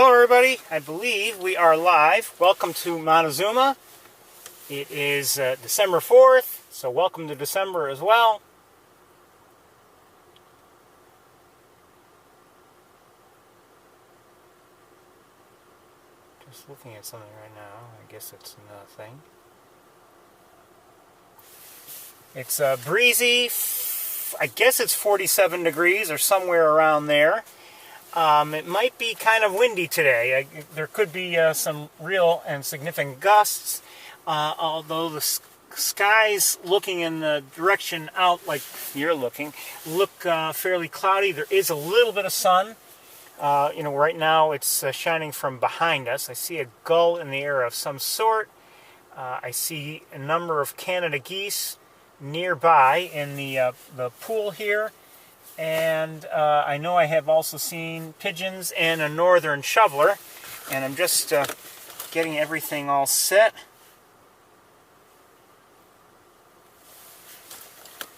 Hello everybody, I believe we are live. Welcome to Montezuma. It is December 4th, so welcome to December as well. Just looking at something right now, I guess it's another thing. It's breezy, I guess it's 47 degrees or somewhere around there. It might be kind of windy today. There could be some real and significant gusts, although the skies looking in the direction out like you're looking look fairly cloudy. There is a little bit of sun. Right now it's shining from behind us. I see a gull in the air of some sort. I see a number of Canada geese nearby in the pool here. And I know I have also seen pigeons and a northern shoveler. And I'm just getting everything all set.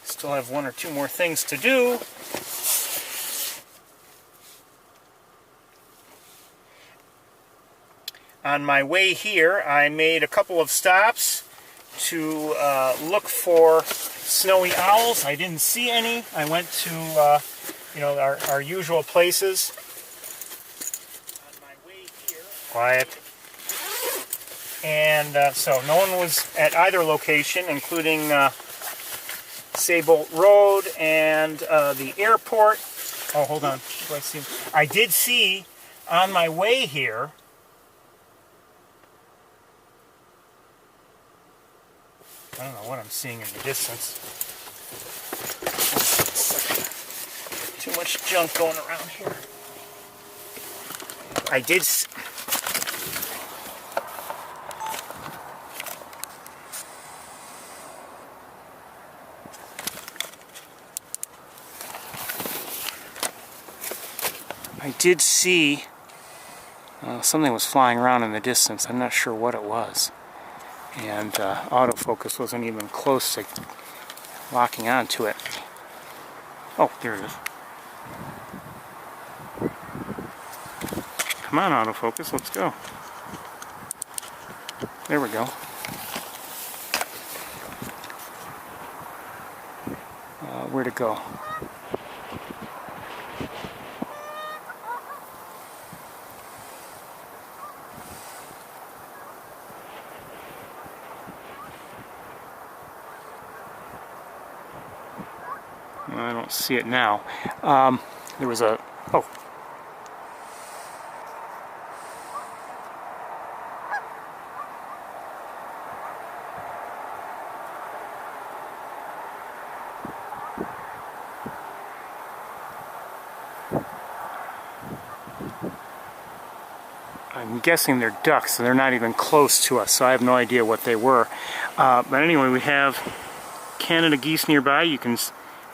Still have one or two more things to do. On my way here, I made a couple of stops to look for snowy owls. I didn't see any. I went to our usual places. On my way here, quiet. And so no one was at either location, including Saybolt Road and the airport. Oh, hold on. Do I see? I did see on my way here. I don't know what I'm seeing in the distance. Too much junk going around here. I did see something was flying around in the distance. I'm not sure what it was. And autofocus wasn't even close to locking onto it. Oh, there it is. Come on, autofocus, let's go. There we go. Where'd it go? I don't see it now. There was a... Oh. I'm guessing they're ducks, so they're not even close to us, so I have no idea what they were. But anyway, we have Canada geese nearby. You can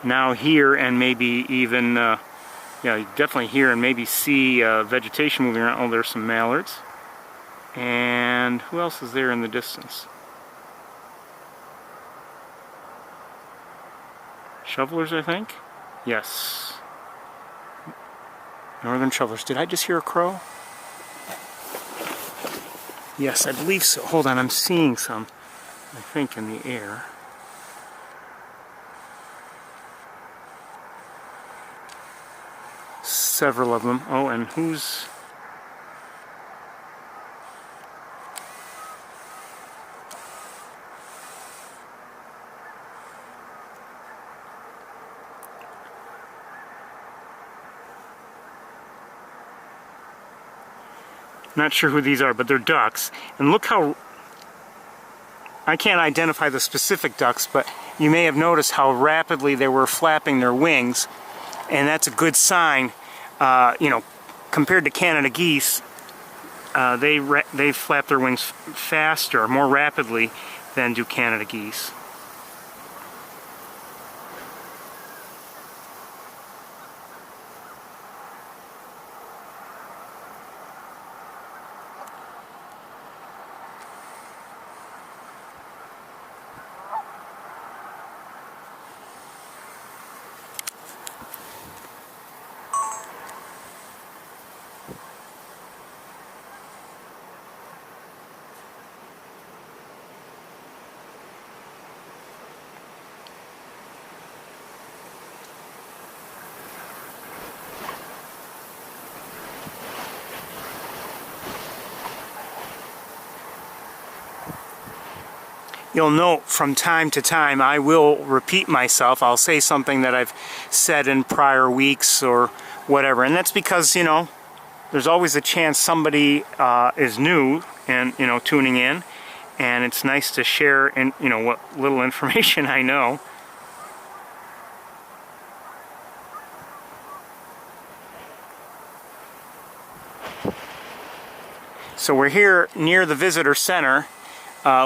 now hear and maybe even, you definitely hear and maybe see vegetation moving around. Oh, there's some mallards. And who else is there in the distance? Shovelers, I think? Yes. Northern shovelers. Did I just hear a crow? Yes, I believe so. Hold on, I'm seeing some, I think, in the air. Several of them. Oh, and who's... Not sure who these are, but they're ducks. And look how... I can't identify the specific ducks, but you may have noticed how rapidly they were flapping their wings. And that's a good sign. Compared to Canada geese, they flap their wings faster, more rapidly than do Canada geese. you'll note from time to time I will repeat myself. I'll say something that I've said in prior weeks or whatever, and that's because, you know, there's always a chance somebody is new and, you know, tuning in, and it's nice to share, and, you know, what little information I know. So we're here near the visitor center,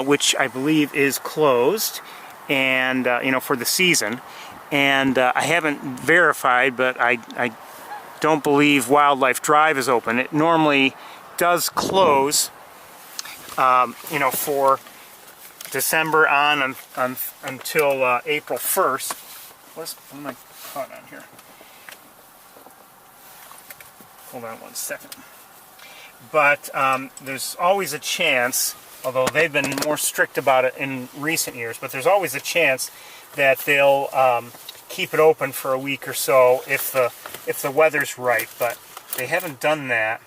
which I believe is closed, and you know, for the season. And I haven't verified, but I don't believe Wildlife Drive is open. It normally does close, you know, for December on until April 1st. What am I caught on here? Hold on one second. But there's always a chance, although they've been more strict about it in recent years, but there's always a chance that they'll keep it open for a week or so if the weather's right. But they haven't done that.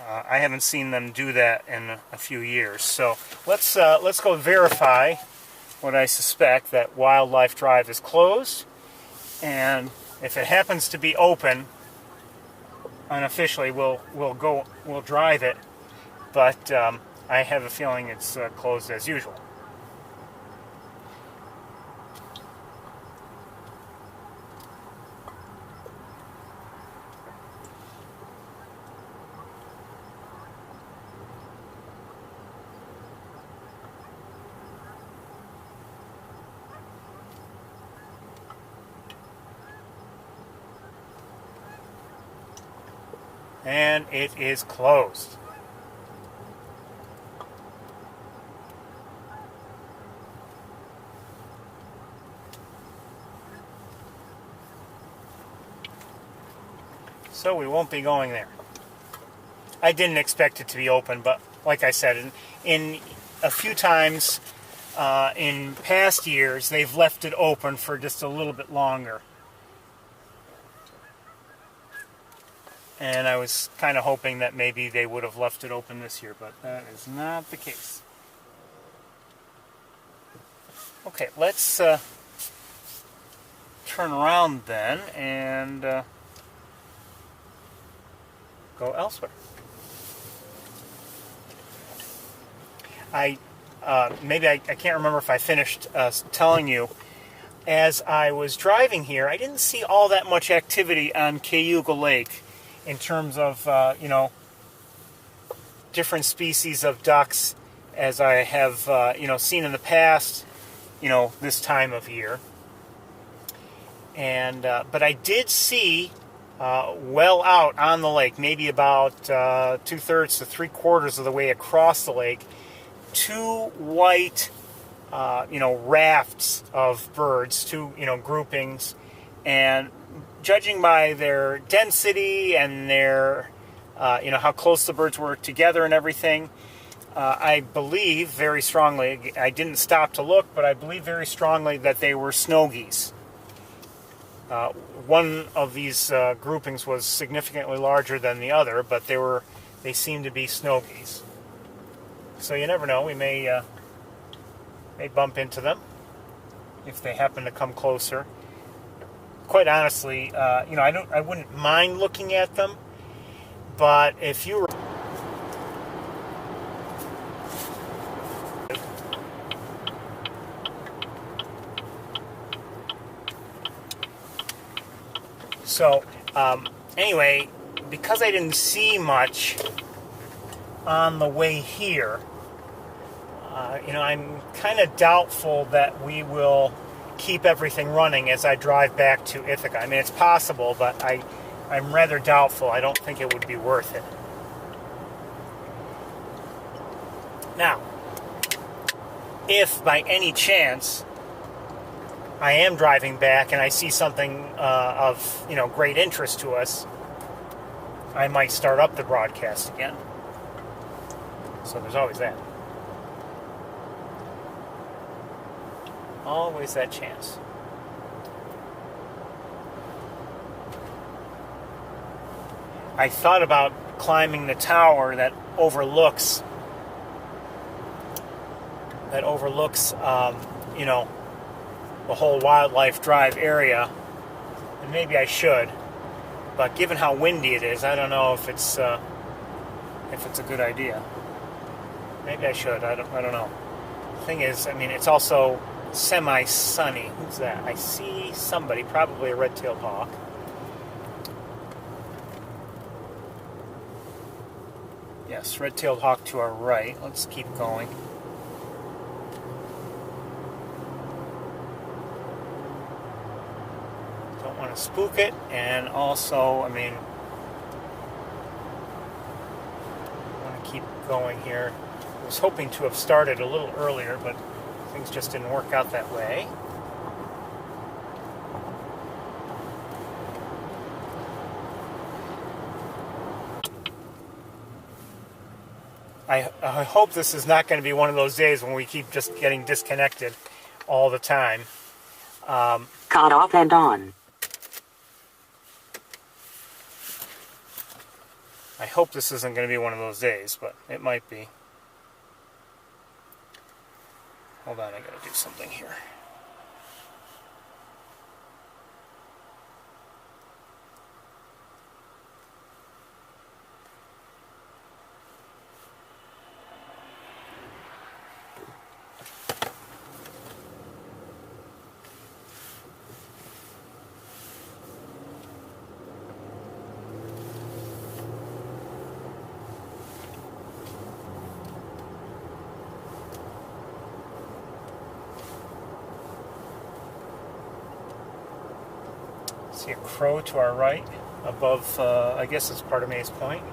I haven't seen them do that in a few years. So let's go verify what I suspect, that Wildlife Drive is closed, and if it happens to be open unofficially, we'll drive it, but I have a feeling it's closed as usual. And it is closed. So we won't be going there. I didn't expect it to be open, but like I said, in a few times in past years, they've left it open for just a little bit longer. And I was kind of hoping that maybe they would have left it open this year, but that is not the case. Okay, let's turn around then and go elsewhere. I can't remember if I finished telling you. As I was driving here, I didn't see all that much activity on Cayuga Lake in terms of, you know, different species of ducks, as I have, you know, seen in the past, you know, this time of year. And, but I did see, well out on the lake, maybe about 2/3 to 3/4 of the way across the lake, two white, you know, rafts of birds, two, you know, groupings, and judging by their density and their, you know, how close the birds were together and everything, I believe very strongly, I didn't stop to look, but I believe very strongly that they were snow geese. One of these groupings was significantly larger than the other, but they seemed to be snow geese. So you never know, we may bump into them if they happen to come closer. Quite honestly, you know, I wouldn't mind looking at them, but if you were so anyway, because I didn't see much on the way here, you know, I'm kind of doubtful that we will keep everything running as I drive back to Ithaca. I mean, it's possible, but I'm rather doubtful. I don't think it would be worth it. Now, if by any chance I am driving back and I see something of, you know, great interest to us, I might start up the broadcast again. So there's always that. Always that chance. I thought about climbing the tower that overlooks that overlooks, you know, the whole Wildlife Drive area, and maybe I should. But given how windy it is, I don't know if it's a good idea. Maybe I should. I don't know. The thing is, I mean, it's also semi-sunny. Who's that? I see somebody, probably a red-tailed hawk. Yes, red-tailed hawk to our right. Let's keep going. Don't want to spook it, and also, I mean, I want to keep going here. I was hoping to have started a little earlier, but things just didn't work out that way. I hope this is not going to be one of those days when we keep just getting disconnected all the time. Cut off and on. I hope this isn't going to be one of those days, but it might be. Hold on, I got to do something here. See a crow to our right, above, I guess it's part of Mays Point.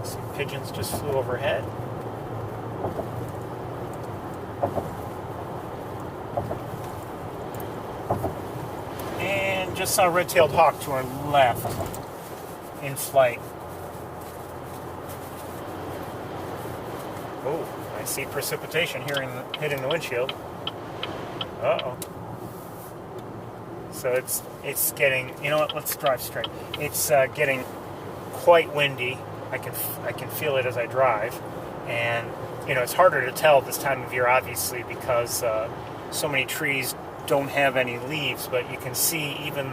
Some pigeons just flew overhead. And just saw a red-tailed hawk to our left, in flight. Oh, I see precipitation here hitting the windshield. Uh-oh. So it's getting, you know what, let's drive straight. It's getting quite windy. I can feel it as I drive. And, you know, it's harder to tell this time of year, obviously, because so many trees don't have any leaves, but you can see even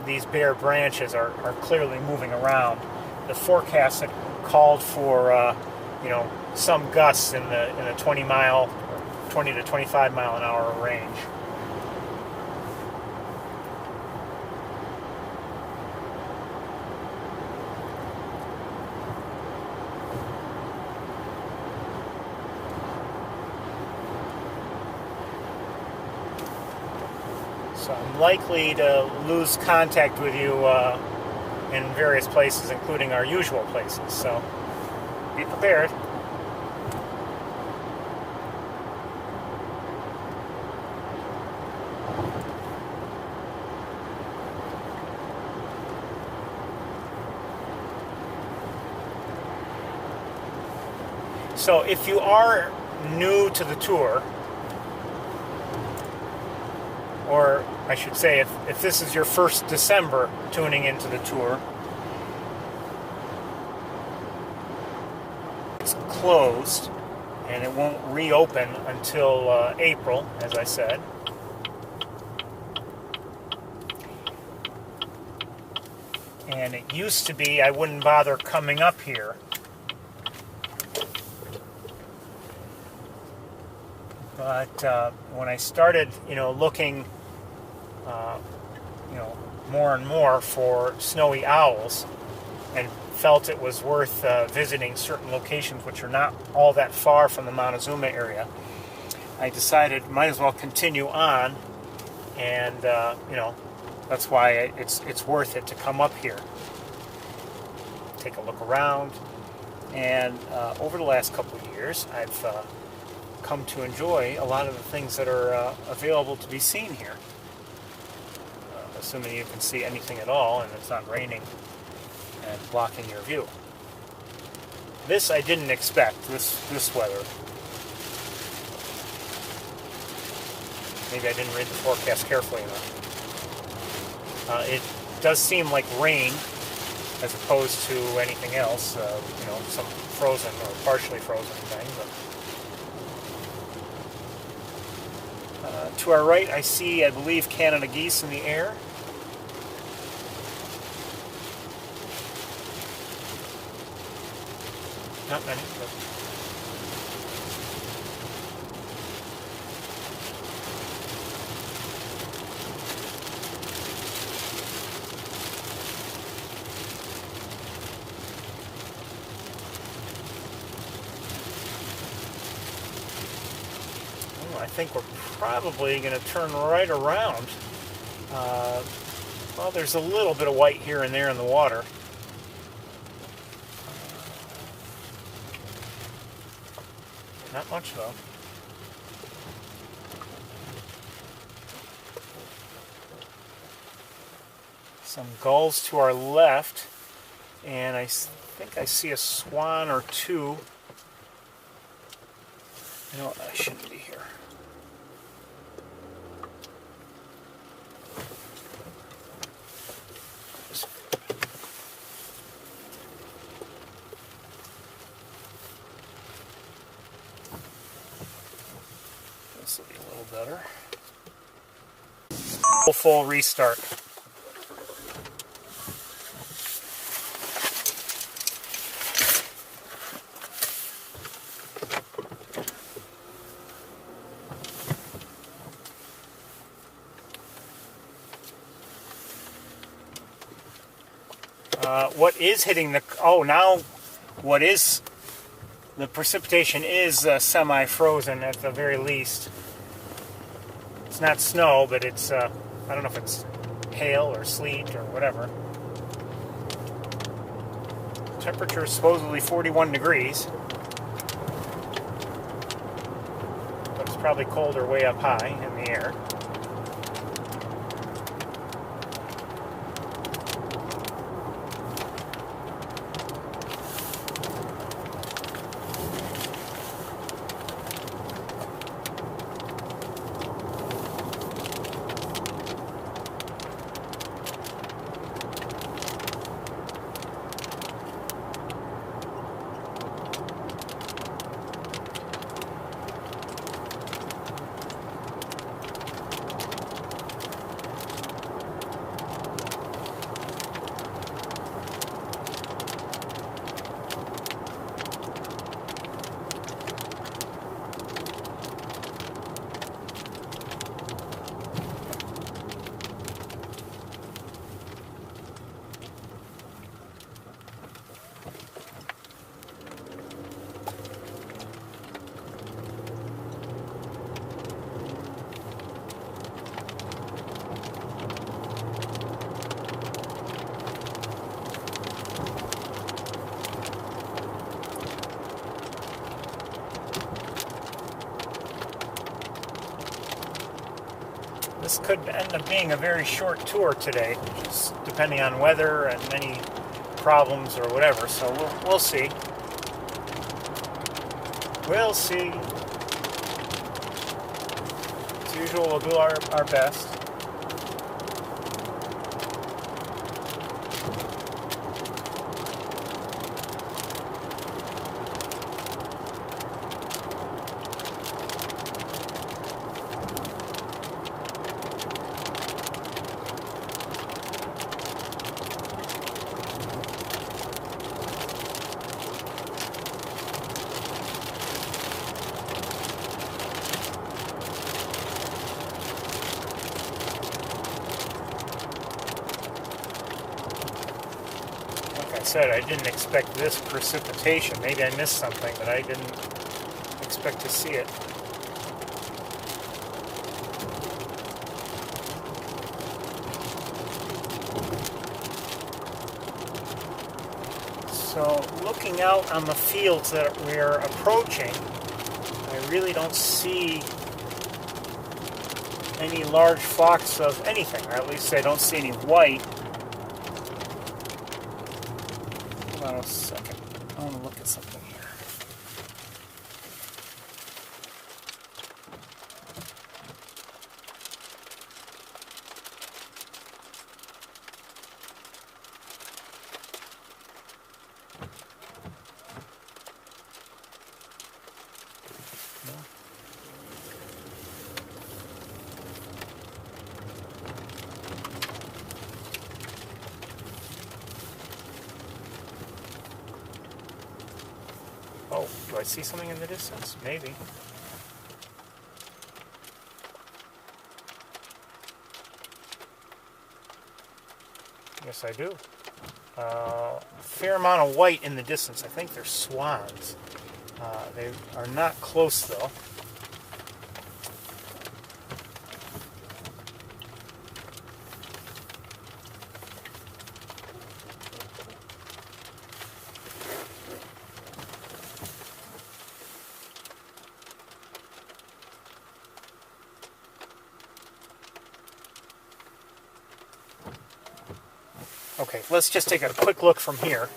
these bare branches are clearly moving around. The forecast had called for you know, some gusts in the 20 to 25 mile an hour range. So I'm likely to lose contact with you in various places, including our usual places. So be prepared. So if you are new to the tour, or I should say if this is your first December tuning into the tour, it's closed and it won't reopen until April, as I said. And it used to be I wouldn't bother coming up here. But when I started, looking, more and more for snowy owls, and felt it was worth visiting certain locations which are not all that far from the Montezuma area, I decided might as well continue on, and that's why it's worth it to come up here, take a look around, and over the last couple of years, I've come to enjoy a lot of the things that are available to be seen here, assuming you can see anything at all and it's not raining and blocking your view. This I didn't expect, this weather. Maybe I didn't read the forecast carefully enough. It does seem like rain as opposed to anything else, some frozen or partially frozen thing. But to our right, I see, I believe, Canada geese in the air. Not many, but... I think we're probably going to turn right around. Well, there's a little bit of white here and there in the water. Not much, though. Some gulls to our left, and I think I see a swan or two. You know what? I shouldn't be here. This will be a little better. Full restart. What is hitting the... Oh, now what is... The precipitation is semi-frozen at the very least. It's not snow, but it's... I don't know if it's hail or sleet or whatever. Temperature is supposedly 41 degrees. But it's probably colder way up high in the air. This could end up being a very short tour today, just depending on weather and any problems or whatever, so we'll see. We'll see. As usual, we'll do our best. Said I didn't expect this precipitation. Maybe I missed something, but I didn't expect to see it. So looking out on the fields that we're approaching, I really don't see any large flocks of anything, or at least I don't see any white. Hold on a second. I want to look at something here. Oh, do I see something in the distance? Maybe. Yes, I do. Fair amount of white in the distance. I think they're swans. They are not close, though. Okay, let's just take a quick look from here.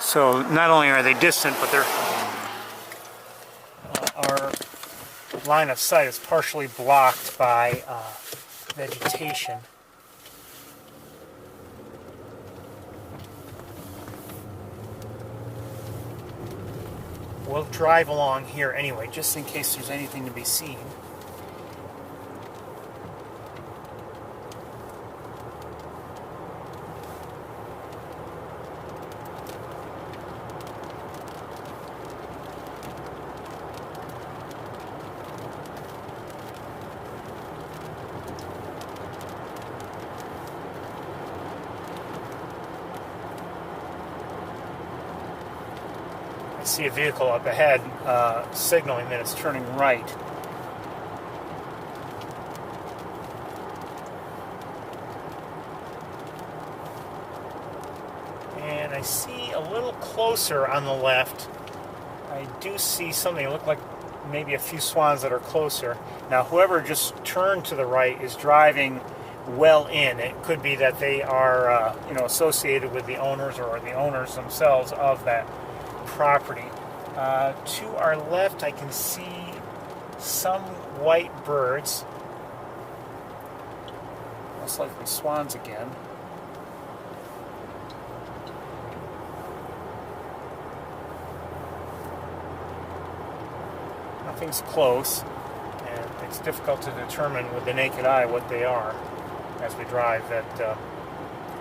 So not only are they distant, but they're our line of sight is partially blocked by vegetation. We'll drive along here anyway, just in case there's anything to be seen. I see a vehicle up ahead signaling that it's turning right. And I see a little closer on the left. I do see something that look like maybe a few swans that are closer. Now, whoever just turned to the right is driving well in. It could be that they are, associated with the owners or the owners themselves of that property. To our left, I can see some white birds, most likely swans again. Nothing's close, and it's difficult to determine with the naked eye what they are as we drive at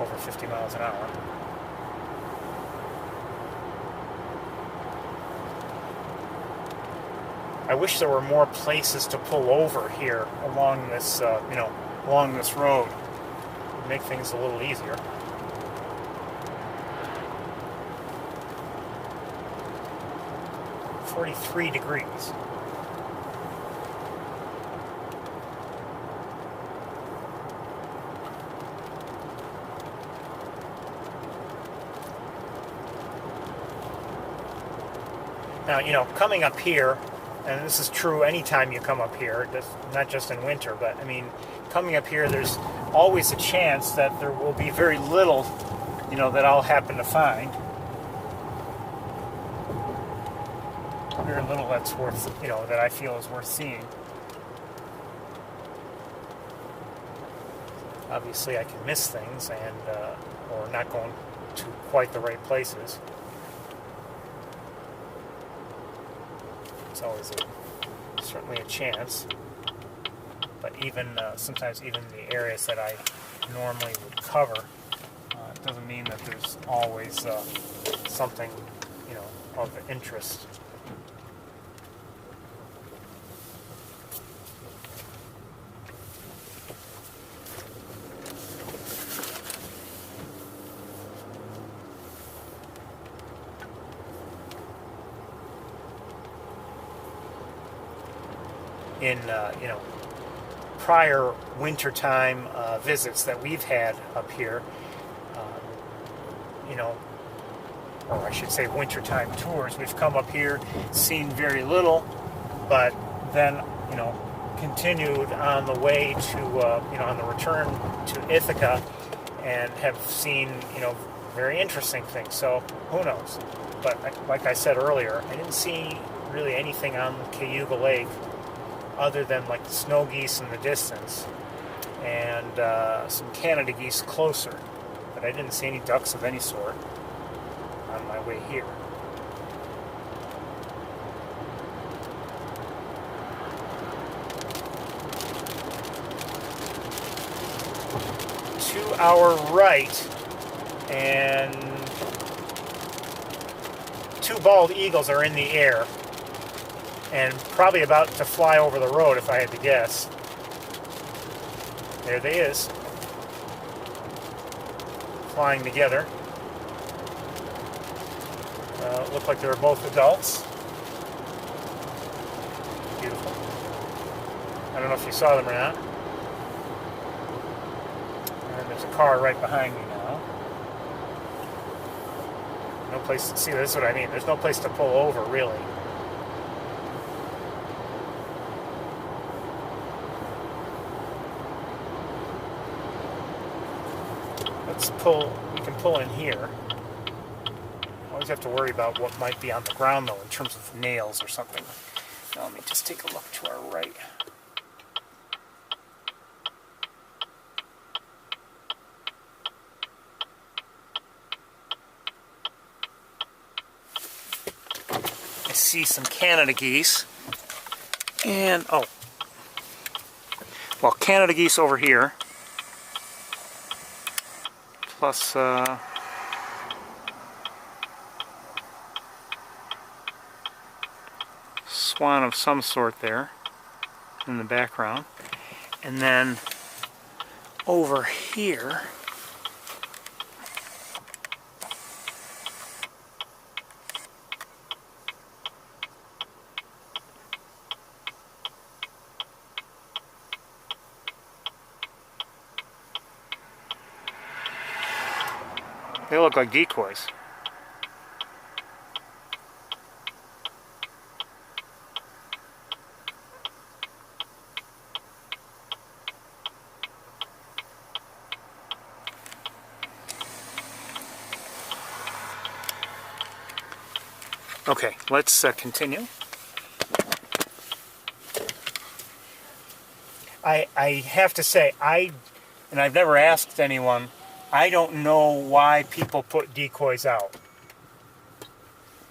over 50 miles an hour. I wish there were more places to pull over here along this, along this road. It would make things a little easier. "43 degrees. Now, coming up here, and this is true anytime you come up here, not just in winter, but I mean, coming up here, there's always a chance that there will be very little, that I'll happen to find. Very little that's worth, that I feel is worth seeing. Obviously, I can miss things and, or not going to quite the right places. It's always certainly a chance, but even sometimes even the areas that I normally would cover, it doesn't mean that there's always something of interest. In prior wintertime visits that we've had up here, or I should say wintertime tours, we've come up here, seen very little, but then continued on the way to on the return to Ithaca, and have seen very interesting things. So who knows? But like I said earlier, I didn't see really anything on Cayuga Lake other than like the snow geese in the distance and some Canada geese closer. But I didn't see any ducks of any sort on my way here. To our right, and 2 bald eagles are in the air and probably about to fly over the road if I had to guess. There they is, flying together. Looked like they were both adults. Beautiful. I don't know if you saw them or not. And there's a car right behind me now. No place to see. This is what I mean. There's no place to pull over, really. Let's pull. We can pull in here. Always have to worry about what might be on the ground, though, in terms of nails or something. Now, let me just take a look to our right. I see some Canada geese. And, oh. Well, Canada geese over here. Plus, swan of some sort there in the background. And then over here, they look like decoys. Okay, let's continue. I have to say, and I've never asked anyone, I don't know why people put decoys out.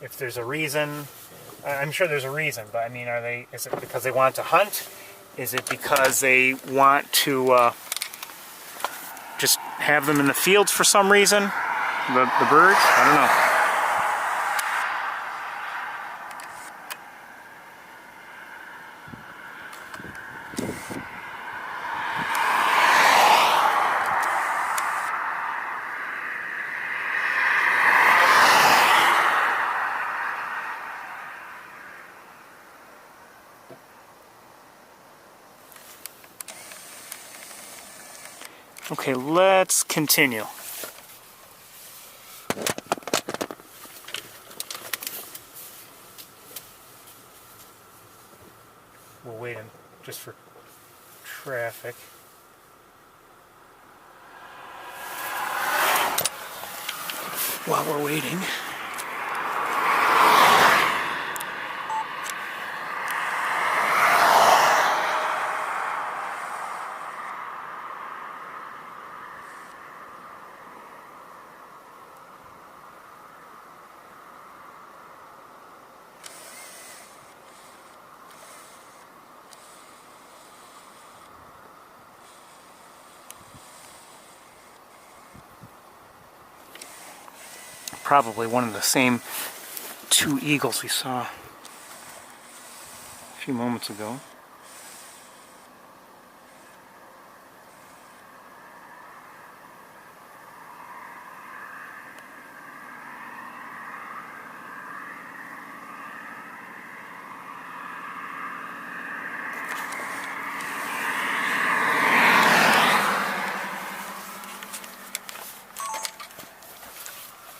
If there's a reason, I'm sure there's a reason, but I mean, is it because they want to hunt? Is it because they want to just have them in the fields for some reason? The birds? I don't know. Okay, let's continue. We'll wait just for traffic. While we're waiting. Probably one of the same 2 eagles we saw a few moments ago.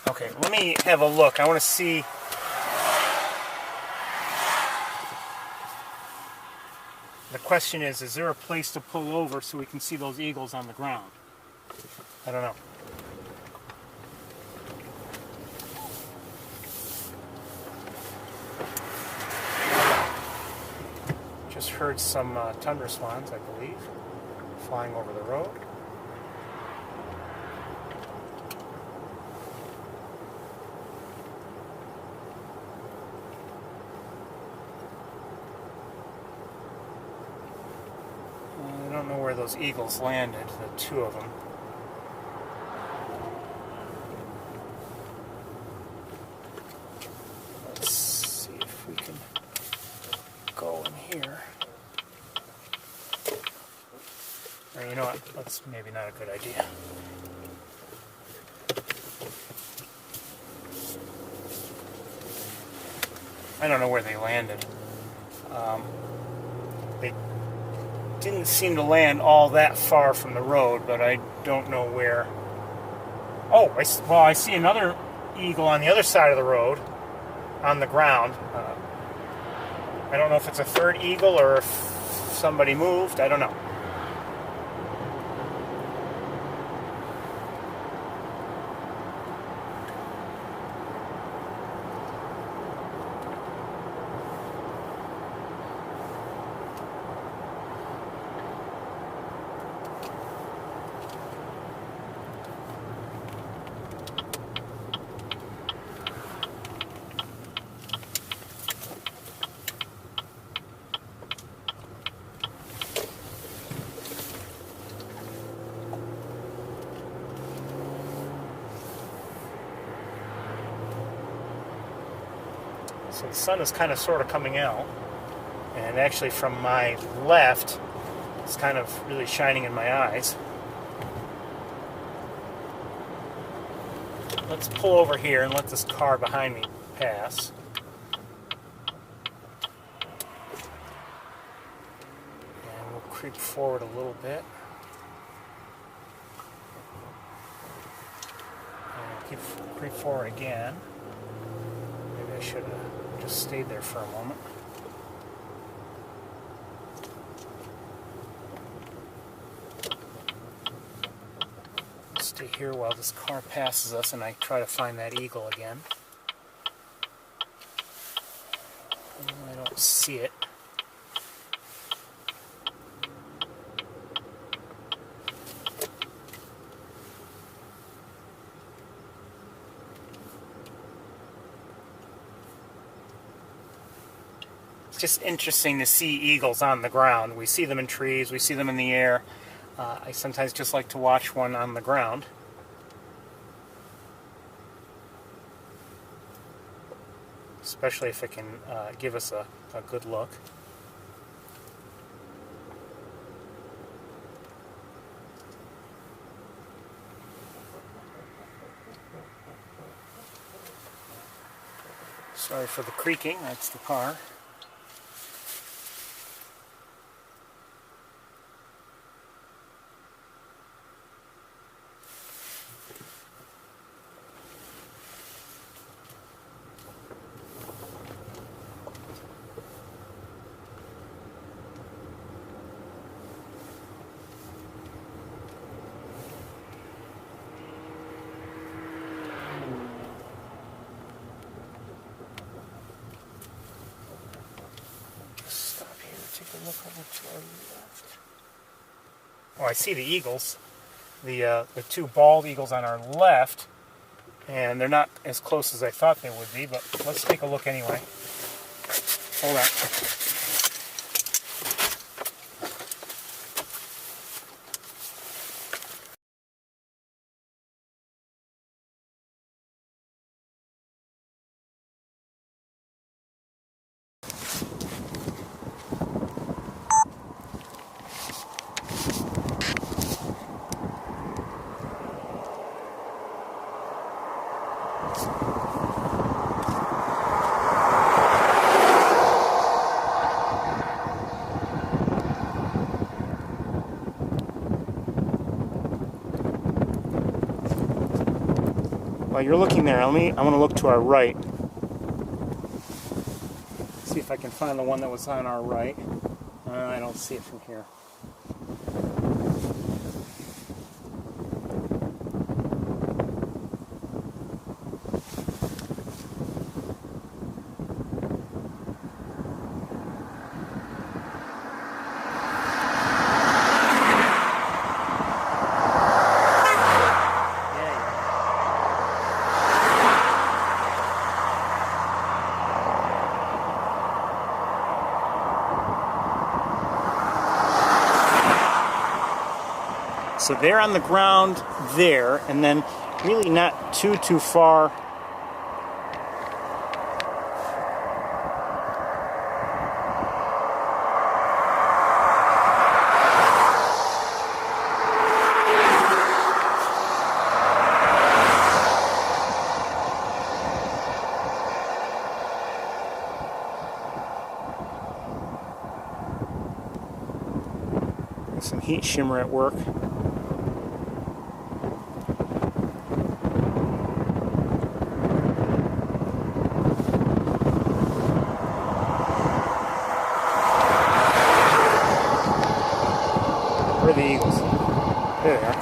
Okay, let me have a look. I want to see. The question is there a place to pull over so we can see those eagles on the ground? I don't know. heard some tundra swans, I believe, flying over the road. I don't know where those eagles landed, the two of them. Let's see if we can go in here. Or you know what, that's maybe not a good idea. I don't know where they landed. They didn't seem to land all that far from the road, but I don't know where. Oh, I see another eagle on the other side of the road, on the ground. I don't know if it's a third eagle or if somebody moved. I don't know. So the sun is kind of sort of coming out, and actually from my left, it's kind of really shining in my eyes. Let's pull over here and let this car behind me pass. And we'll creep forward a little bit. And creep forward again. Maybe I should have just stayed there for a moment. Stay here while this car passes us and I try to find that eagle again. I don't see it. Just interesting to see eagles on the ground. We see them in trees, we see them in the air. I sometimes just like to watch one on the ground. Especially if it can give us a good look. Sorry for the creaking, that's the car. Look over to our left. Oh, I see the eagles. The two bald eagles on our left, and they're not as close as I thought they would be, but let's take a look anyway. Hold on. While you're looking there, I want to look to our right. See if I can find the one that was on our right. I don't see it from here. So they're on the ground there, and then really not too far. Some heat shimmer at work. Where are the eagles? There they are.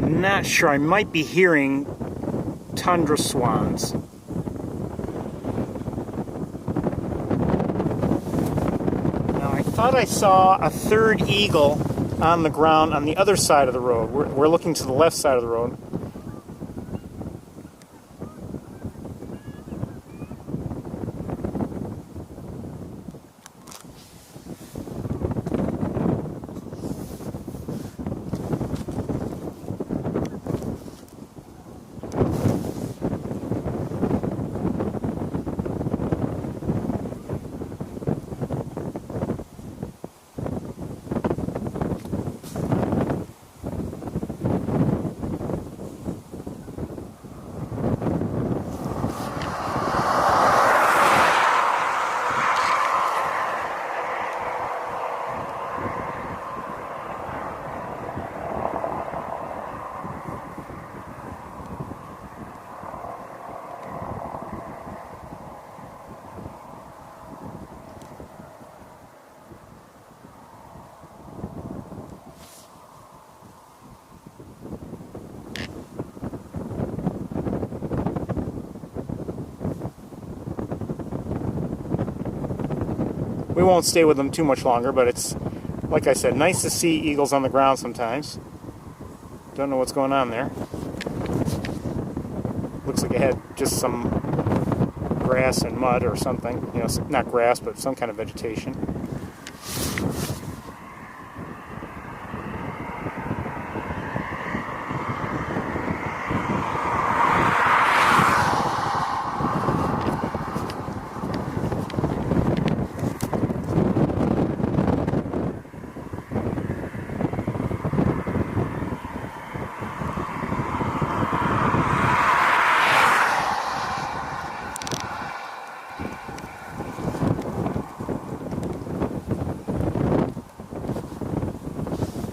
Not sure. I might be hearing tundra swans. Now, I thought I saw a third eagle on the ground on the other side of the road. We're looking to the left side of the road. We won't stay with them too much longer, but it's, like I said, nice to see eagles on the ground sometimes. Don't know what's going on there. Looks like it had just some grass and mud or something. You know, not grass, but some kind of vegetation.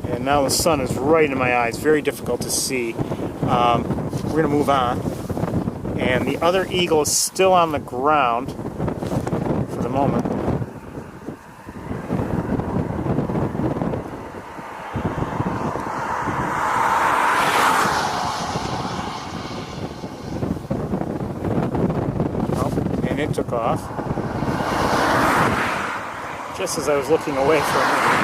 And now the sun is right in my eyes, very difficult to see. We're going to move on. And the other eagle is still on the ground for the moment. Oh, and it took off. Just as I was looking away for a minute.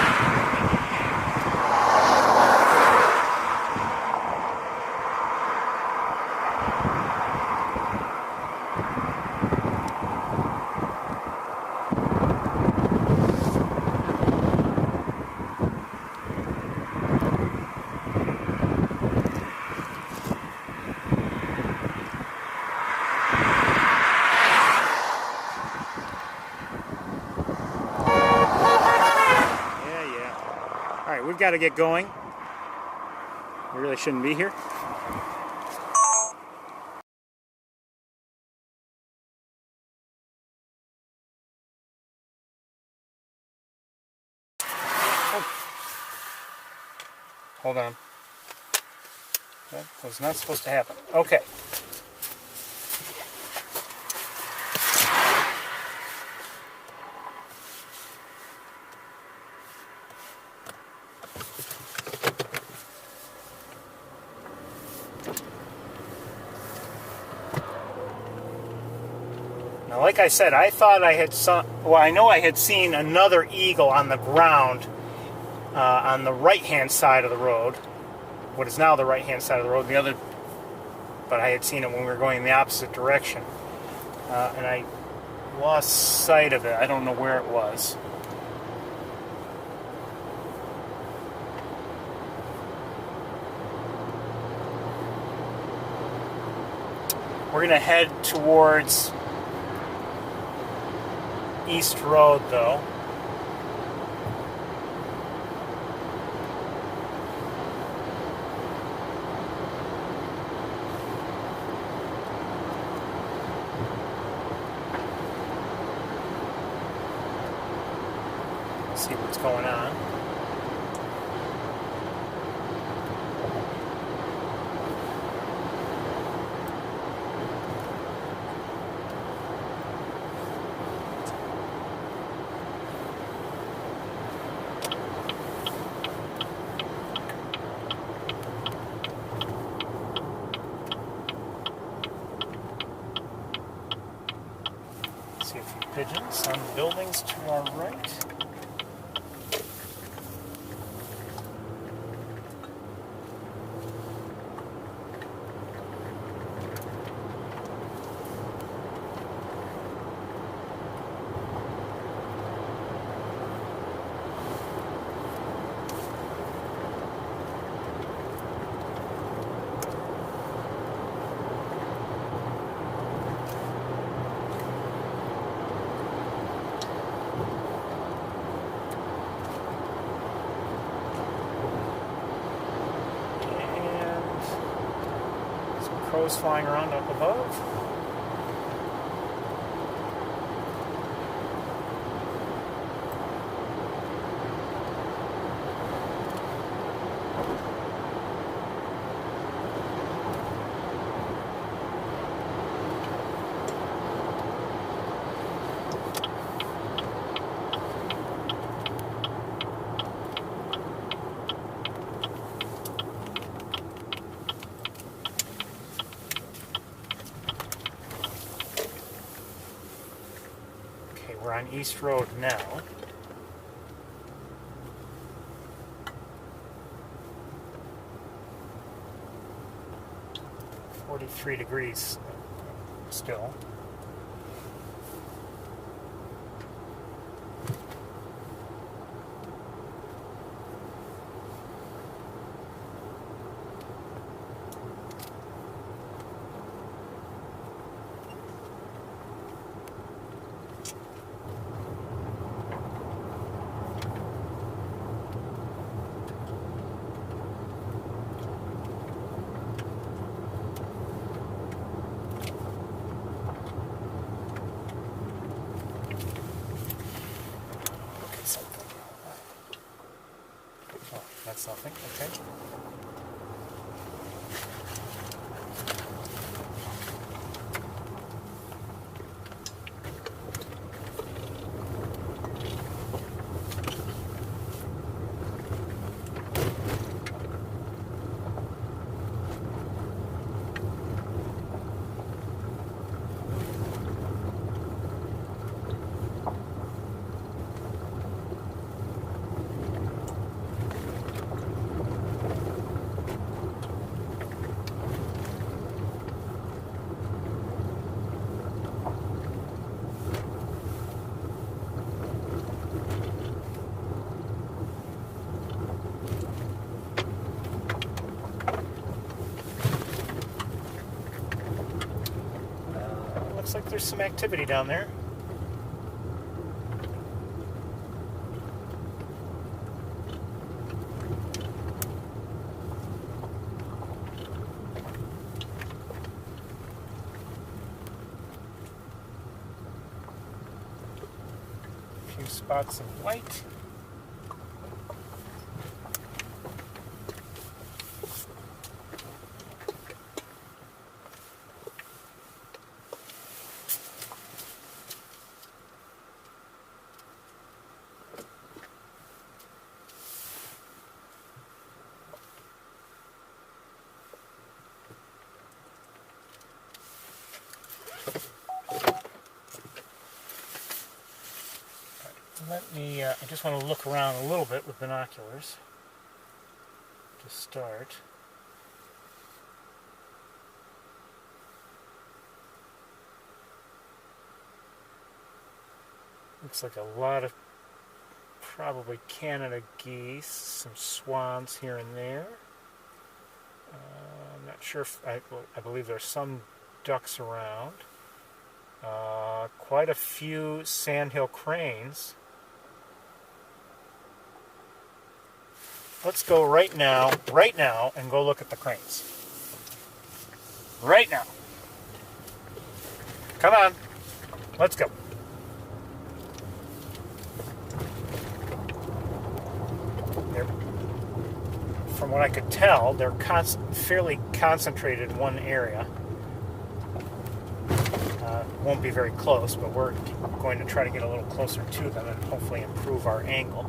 Alright, we've got to get going. We really shouldn't be here. Hold on. That was not supposed to happen. Okay. Now, like I said, I thought I had saw. Well, I know I had seen another eagle on the ground on the right-hand side of the road. What is now the right-hand side of the road. The other, but I had seen it when we were going in the opposite direction, and I lost sight of it. I don't know where it was. We're going to head towards East Road, though. See what's going on. See a few pigeons on the buildings to our right. Crows flying around up above. We're on East Road now. $43 still. That's nothing, okay. Looks like there's some activity down there. A few spots of white. I just want to look around a little bit with binoculars to start. Looks like a lot of probably Canada geese, some swans here and there. I'm not sure if I believe there's some ducks around. Quite a few Sandhill Cranes. Let's go right now, and go look at the cranes. Right now. Come on. Let's go. From what I could tell, they're fairly concentrated in one area. Won't be very close, but we're going to try to get a little closer to them and hopefully improve our angle.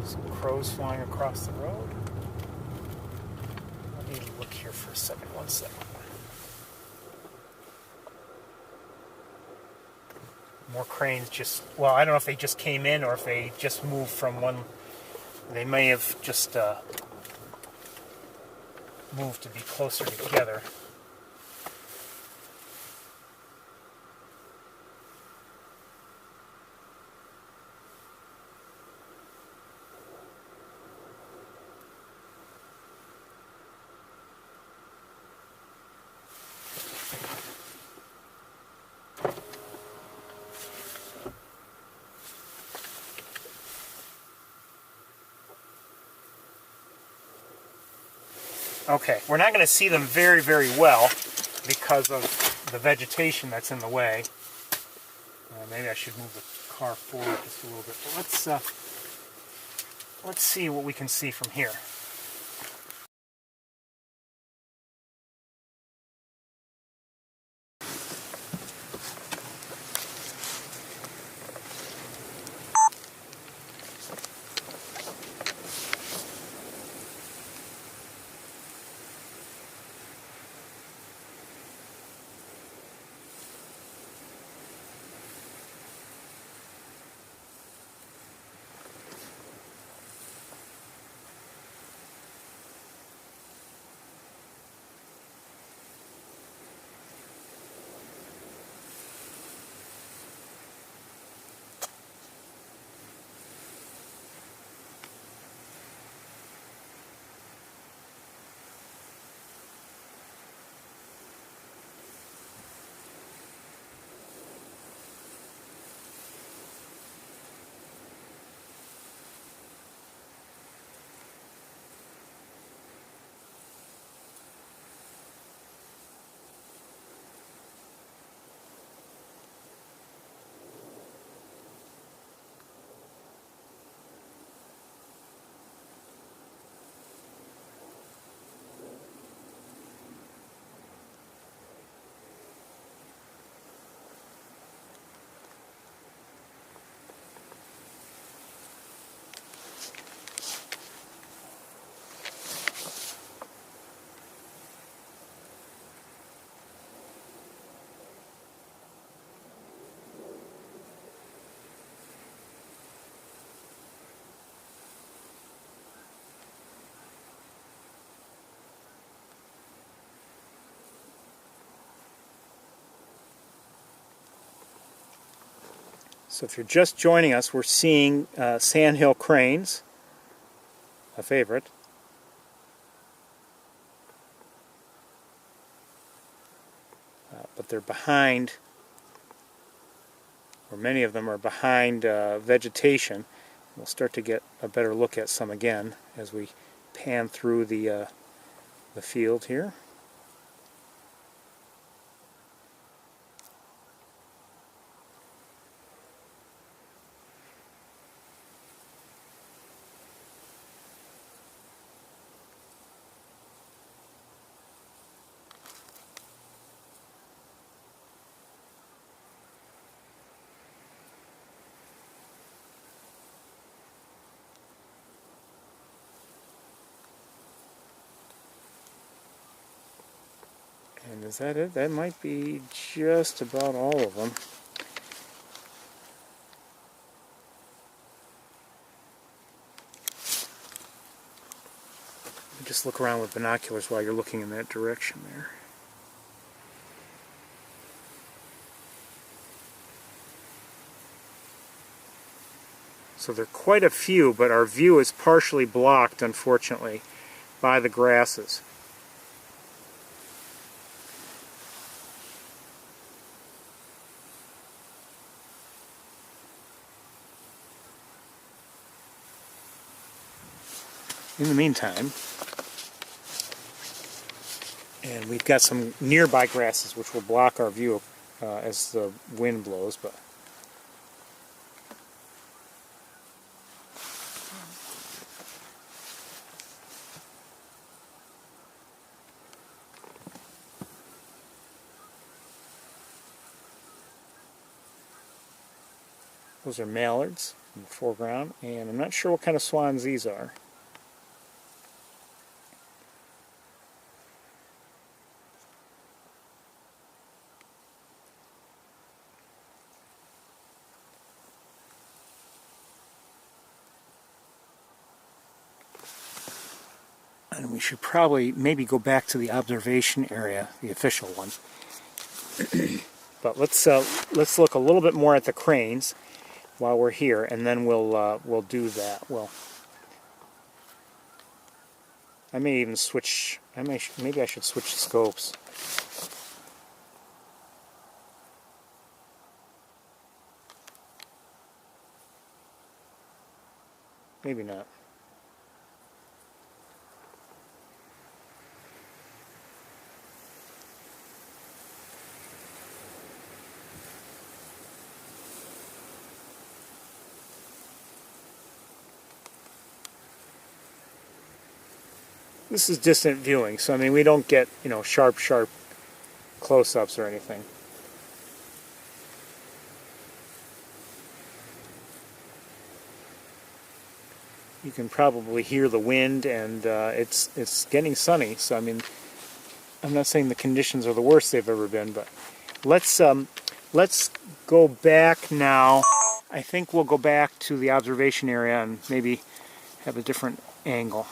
Some crows flying across the road. Let me look here for a second. 1 second. More cranes well, I don't know if they just came in or if they just moved from one. They may have just moved to be closer together. Okay, we're not going to see them very, very well because of the vegetation that's in the way. Maybe I should move the car forward just a little bit. But let's see what we can see from here. So if you're just joining us, we're seeing Sandhill Cranes, a favorite. But they're behind, or many of them are behind vegetation. We'll start to get a better look at some again as we pan through the field here. Is that it? That might be just about all of them. Just look around with binoculars while you're looking in that direction there. So there are quite a few, but our view is partially blocked, unfortunately, by the grasses. In the meantime, and we've got some nearby grasses which will block our view as the wind blows, but those are mallards in the foreground, and I'm not sure what kind of swans these are. And we should probably maybe go back to the observation area, the official one. But let's look a little bit more at the cranes while we're here, and then we'll do that. Well, I may even switch. Maybe I should switch scopes. Maybe not. This is distant viewing, so I mean we don't get, sharp close-ups or anything. You can probably hear the wind, and it's getting sunny. So I mean, I'm not saying the conditions are the worst they've ever been, but let's go back now. I think we'll go back to the observation area and maybe have a different angle.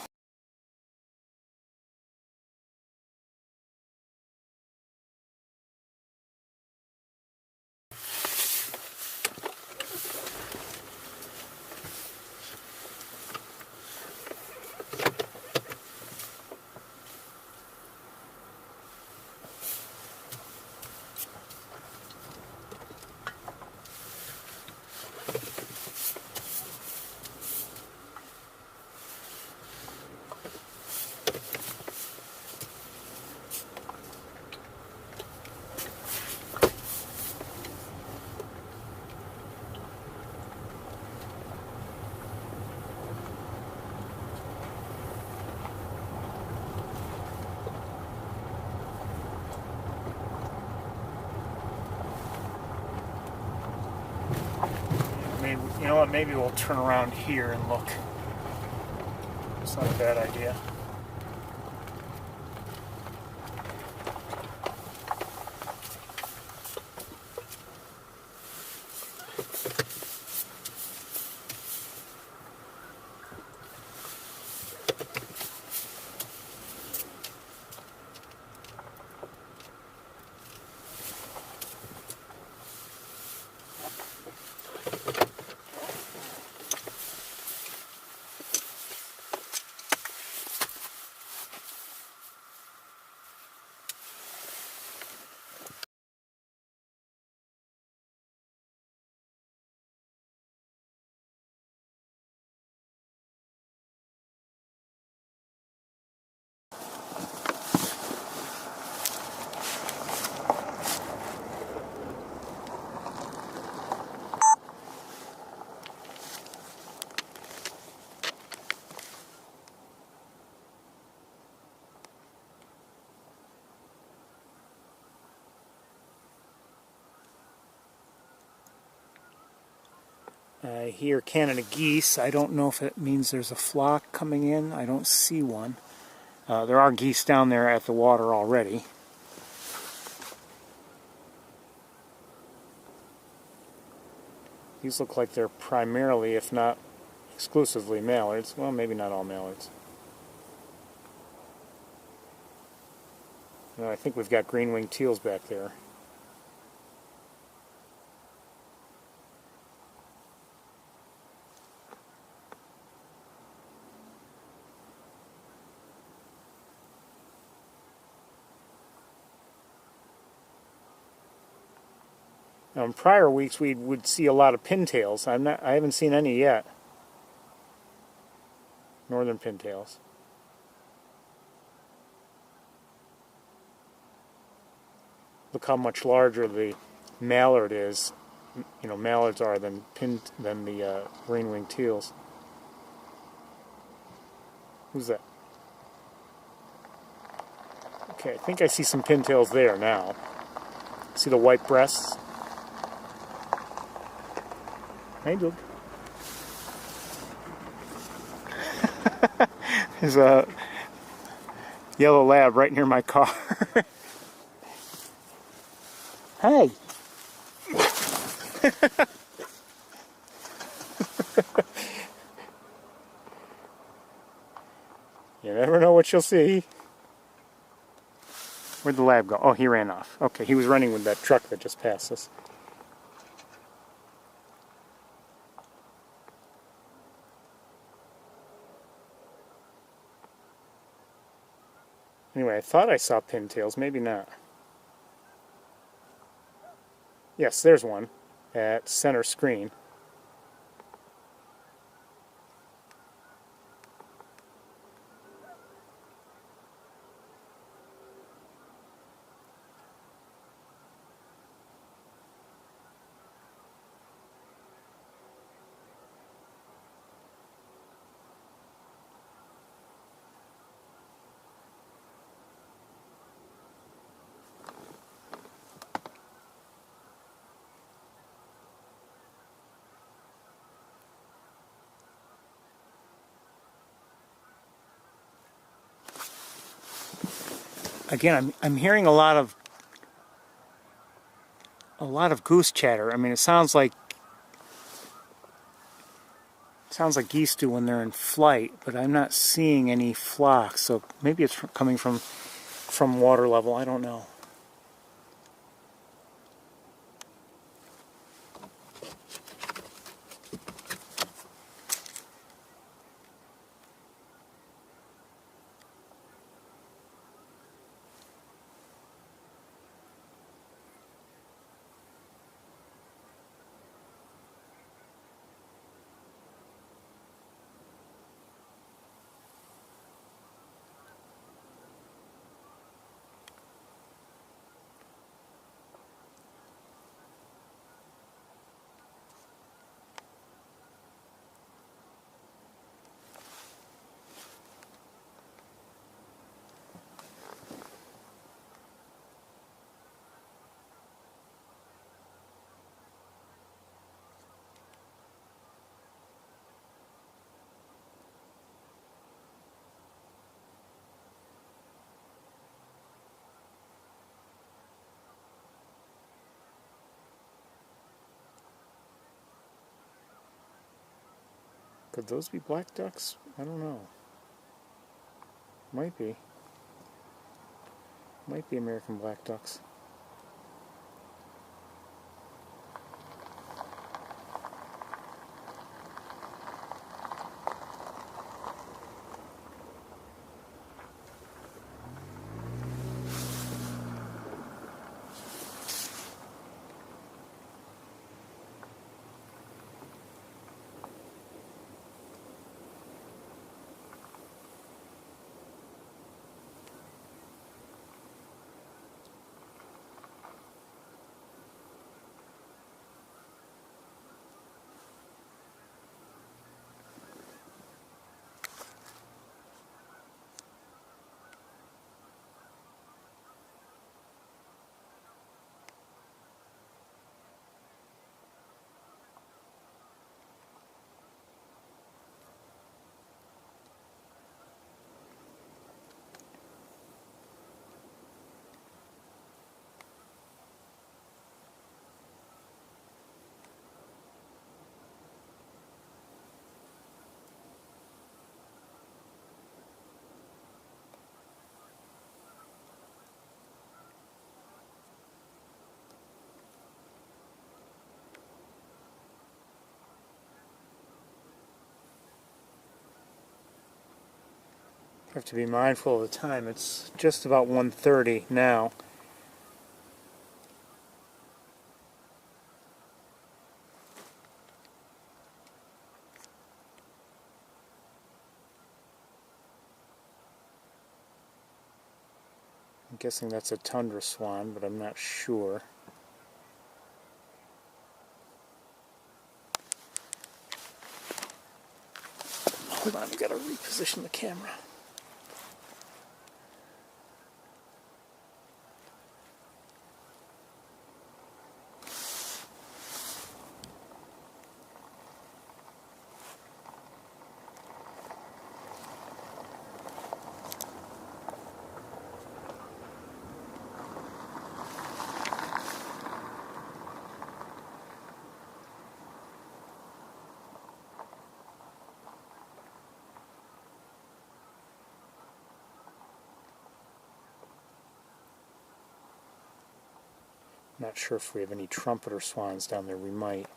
You know what, maybe we'll turn around here and look. It's not a bad idea. I hear Canada geese. I don't know if it means there's a flock coming in. I don't see one. There are geese down there at the water already. These look like they're primarily, if not exclusively, mallards. Well, maybe not all mallards. No, I think we've got green-winged teals back there. Now, in prior weeks, we would see a lot of pintails. I haven't seen any yet. Northern pintails. Look how much larger the mallard is. You know, mallards are than the green-winged teals. Who's that? Okay, I think I see some pintails there now. See the white breasts? Hey, Doug. There's a yellow lab right near my car. Hey! You never know what you'll see. Where'd the lab go? Oh, he ran off. Okay, he was running with that truck that just passed us. Anyway, I thought I saw pintails, maybe not. Yes, there's one at center screen. Again, I'm hearing a lot of goose chatter. I mean, it sounds like geese do when they're in flight, but I'm not seeing any flocks. So maybe it's coming from water level. I don't know. Could those be black ducks? I don't know. Might be. Might be American black ducks. have to be mindful of the time. It's just about 1:30 now. I'm guessing that's a tundra swan, but I'm not sure. Hold on, I've got to reposition the camera. Not sure if we have any trumpeter swans down there. We might.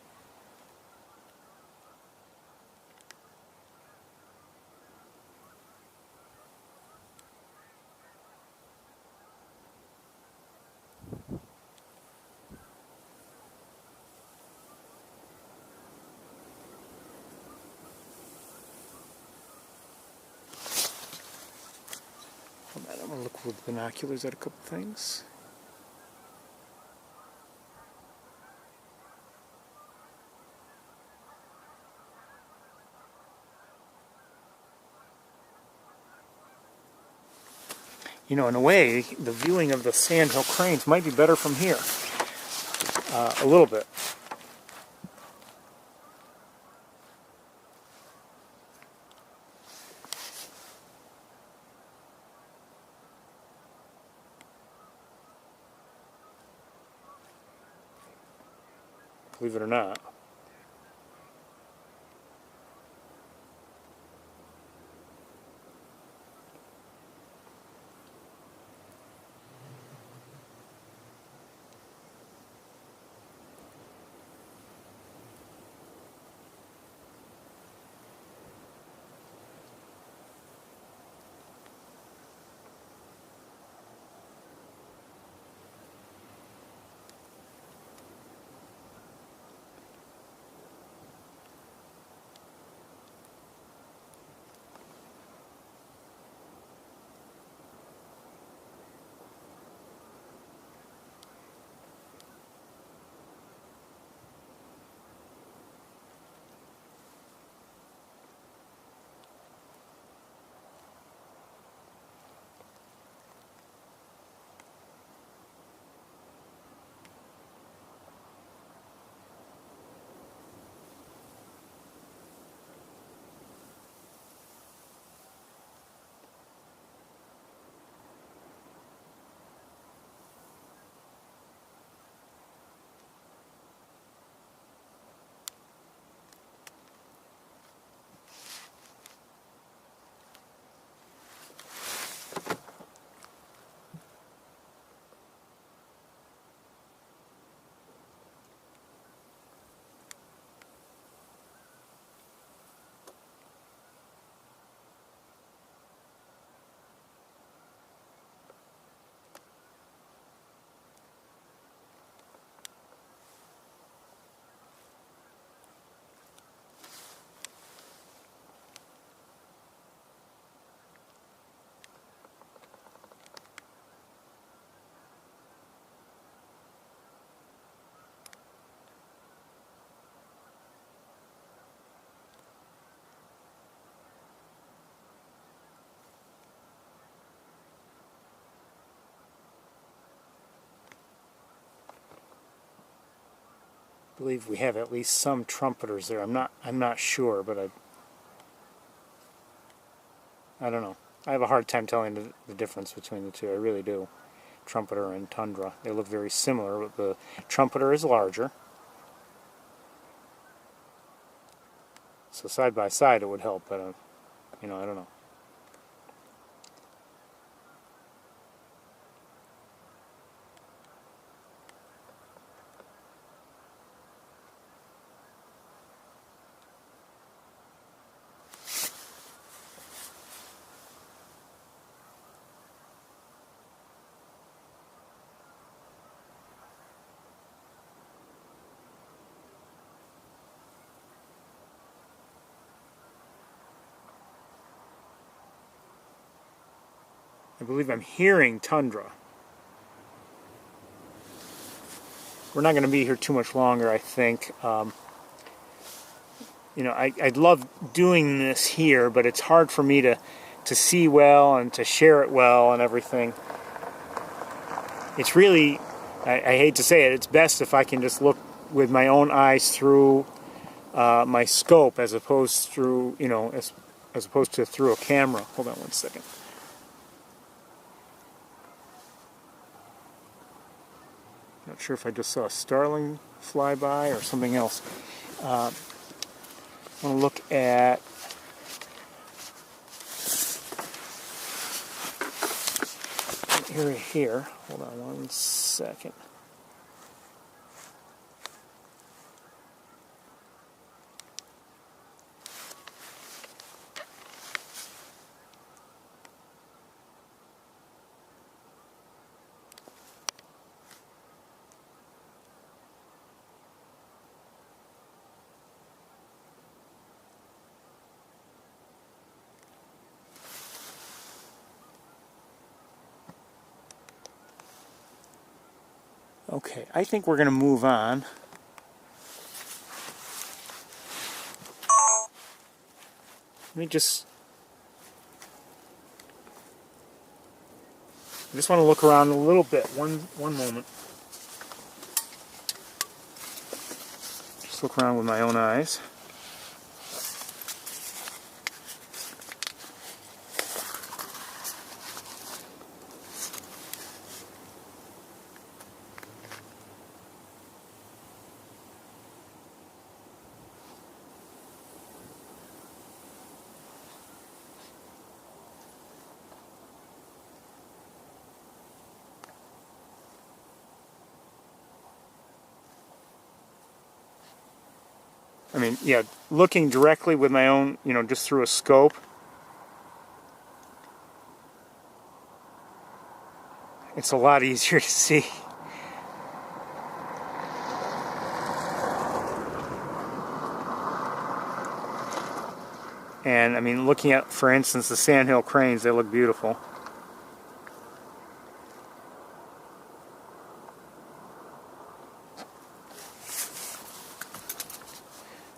Hold on, I'm going to look with binoculars at a couple things. You know, in a way, the viewing of the Sandhill Cranes might be better from here. A little bit. Believe it or not. I believe we have at least some trumpeters there. I'm not sure, but I don't know. I have a hard time telling the difference between the two. I really do. Trumpeter and tundra. They look very similar, but the trumpeter is larger. So side by side it would help, but I don't know. I believe I'm hearing tundra. We're not going to be here too much longer, I think. You know, I'd love doing this here, but it's hard for me to see well and to share it well and everything. It's really, I hate to say it, it's best if I can just look with my own eyes through my scope as opposed through, you know, as opposed to through a camera. Hold on one second. Not sure if I just saw a starling fly by or something else. I want to look at an area here. Hold on one second. Okay, I think we're going to move on. Let me just... I just want to look around a little bit. One moment. Just look around with my own eyes. I mean, yeah, looking directly with my own, you know, just through a scope. It's a lot easier to see. And, I mean, looking at, for instance, the Sandhill Cranes, they look beautiful.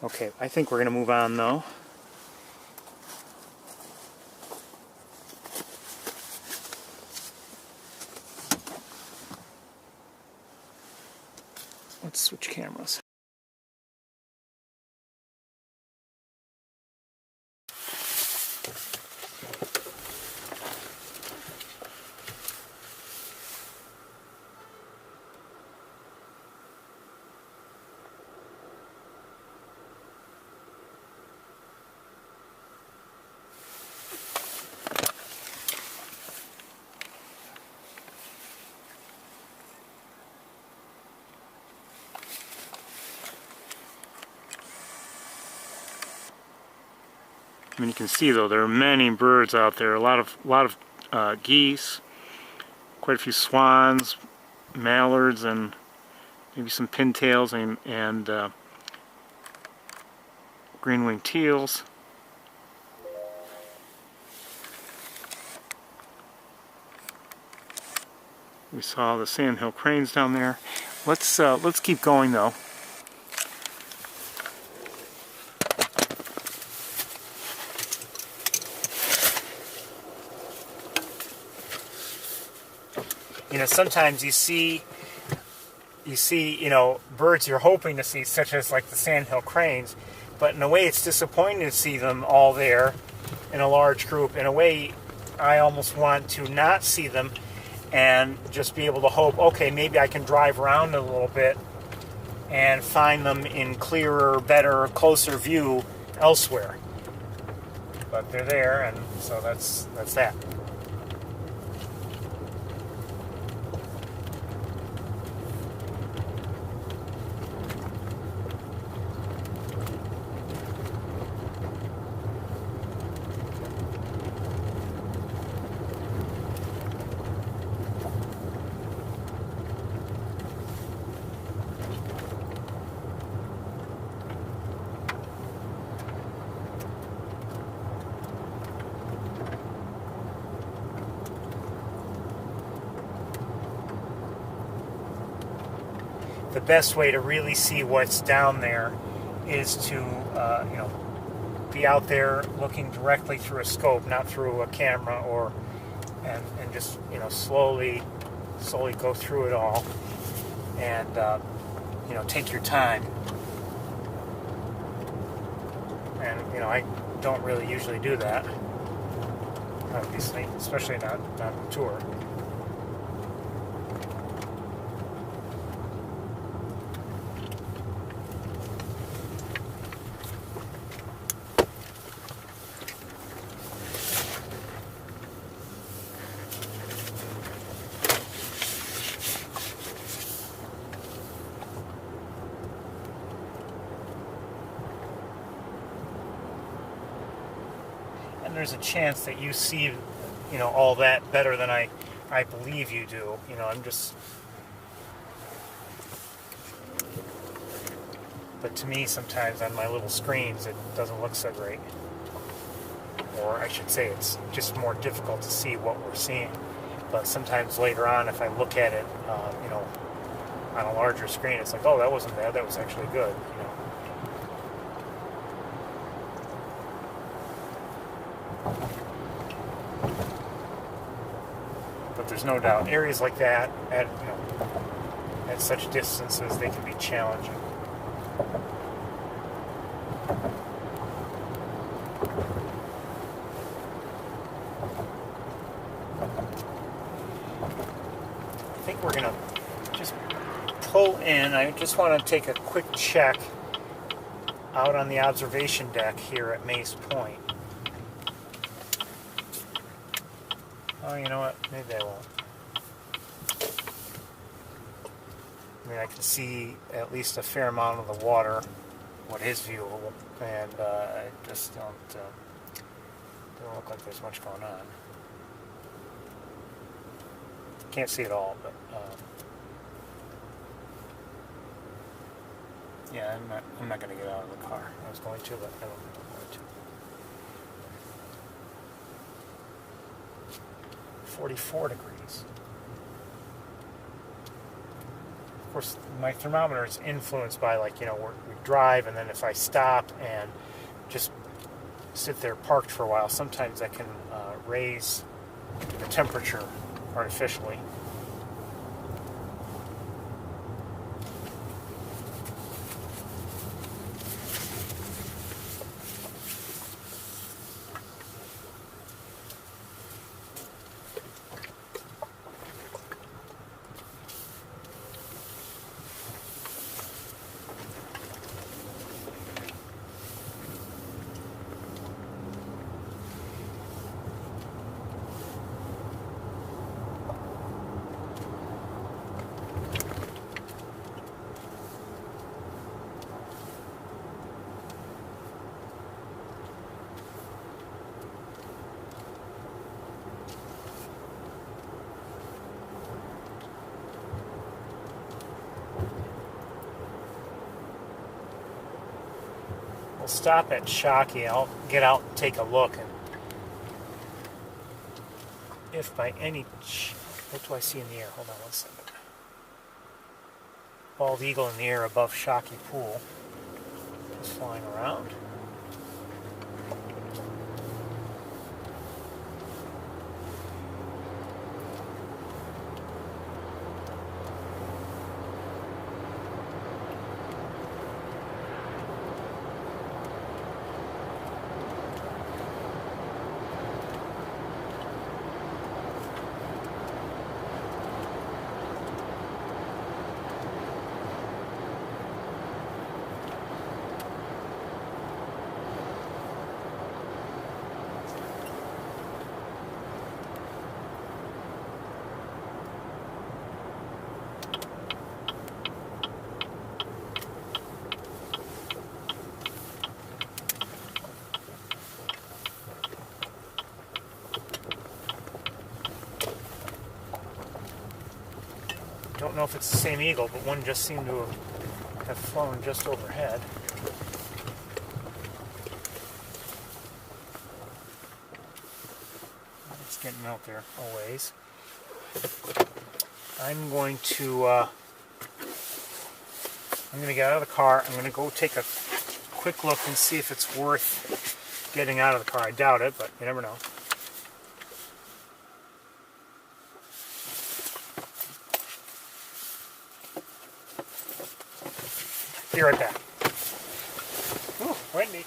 Okay, I think we're going to move on, though. Let's switch cameras. I mean, you can see though there are many birds out there. A lot of geese, quite a few swans, mallards, and maybe some pintails and green-winged teals. We saw the Sandhill Cranes down there. Let's keep going though. You know, sometimes you see, you know, birds you're hoping to see, such as like the Sandhill Cranes, but in a way it's disappointing to see them all there in a large group. In a way, I almost want to not see them and just be able to hope, okay, maybe I can drive around a little bit and find them in clearer, better, closer view elsewhere. But they're there, and so that's that. the best way to really see what's down there is to, be out there looking directly through a scope, not through a camera, and just, slowly go through it all, and, take your time. And, I don't really usually do that, obviously, especially not on tour. And there's a chance that you see, all that better than I believe you do. But to me, sometimes on my little screens, it doesn't look so great. Or I should say, it's just more difficult to see what we're seeing. But sometimes later on, if I look at it, on a larger screen, it's like, oh, that wasn't bad. That was actually good. But there's no doubt, areas like that, at such distances, they can be challenging. I think we're going to just pull in. I just want to take a quick check out on the observation deck here at Mace Point. Oh, you know what? Maybe I won't. I can see at least a fair amount of the water, what is viewable, and I just don't look like there's much going on. Can't see it all, but yeah, I'm not going to get out of the car. I was going to, but I don't think I'm going to. 44 degrees. Of course, my thermometer is influenced by, we drive, and then if I stop and just sit there parked for a while, sometimes that can raise the temperature artificially. We'll stop at Shockey. I'll get out and take a look, and if by any what do I see in the air? Hold on one second. Bald eagle in the air above Shockey Pool, just flying around. Don't know if it's the same eagle, but one just seemed to have flown just overhead. It's getting out there a ways. I'm going to I'm going to get out of the car. I'm going to go take a quick look and see if it's worth getting out of the car. I doubt it, but you never know. Be right back. Ooh, windy.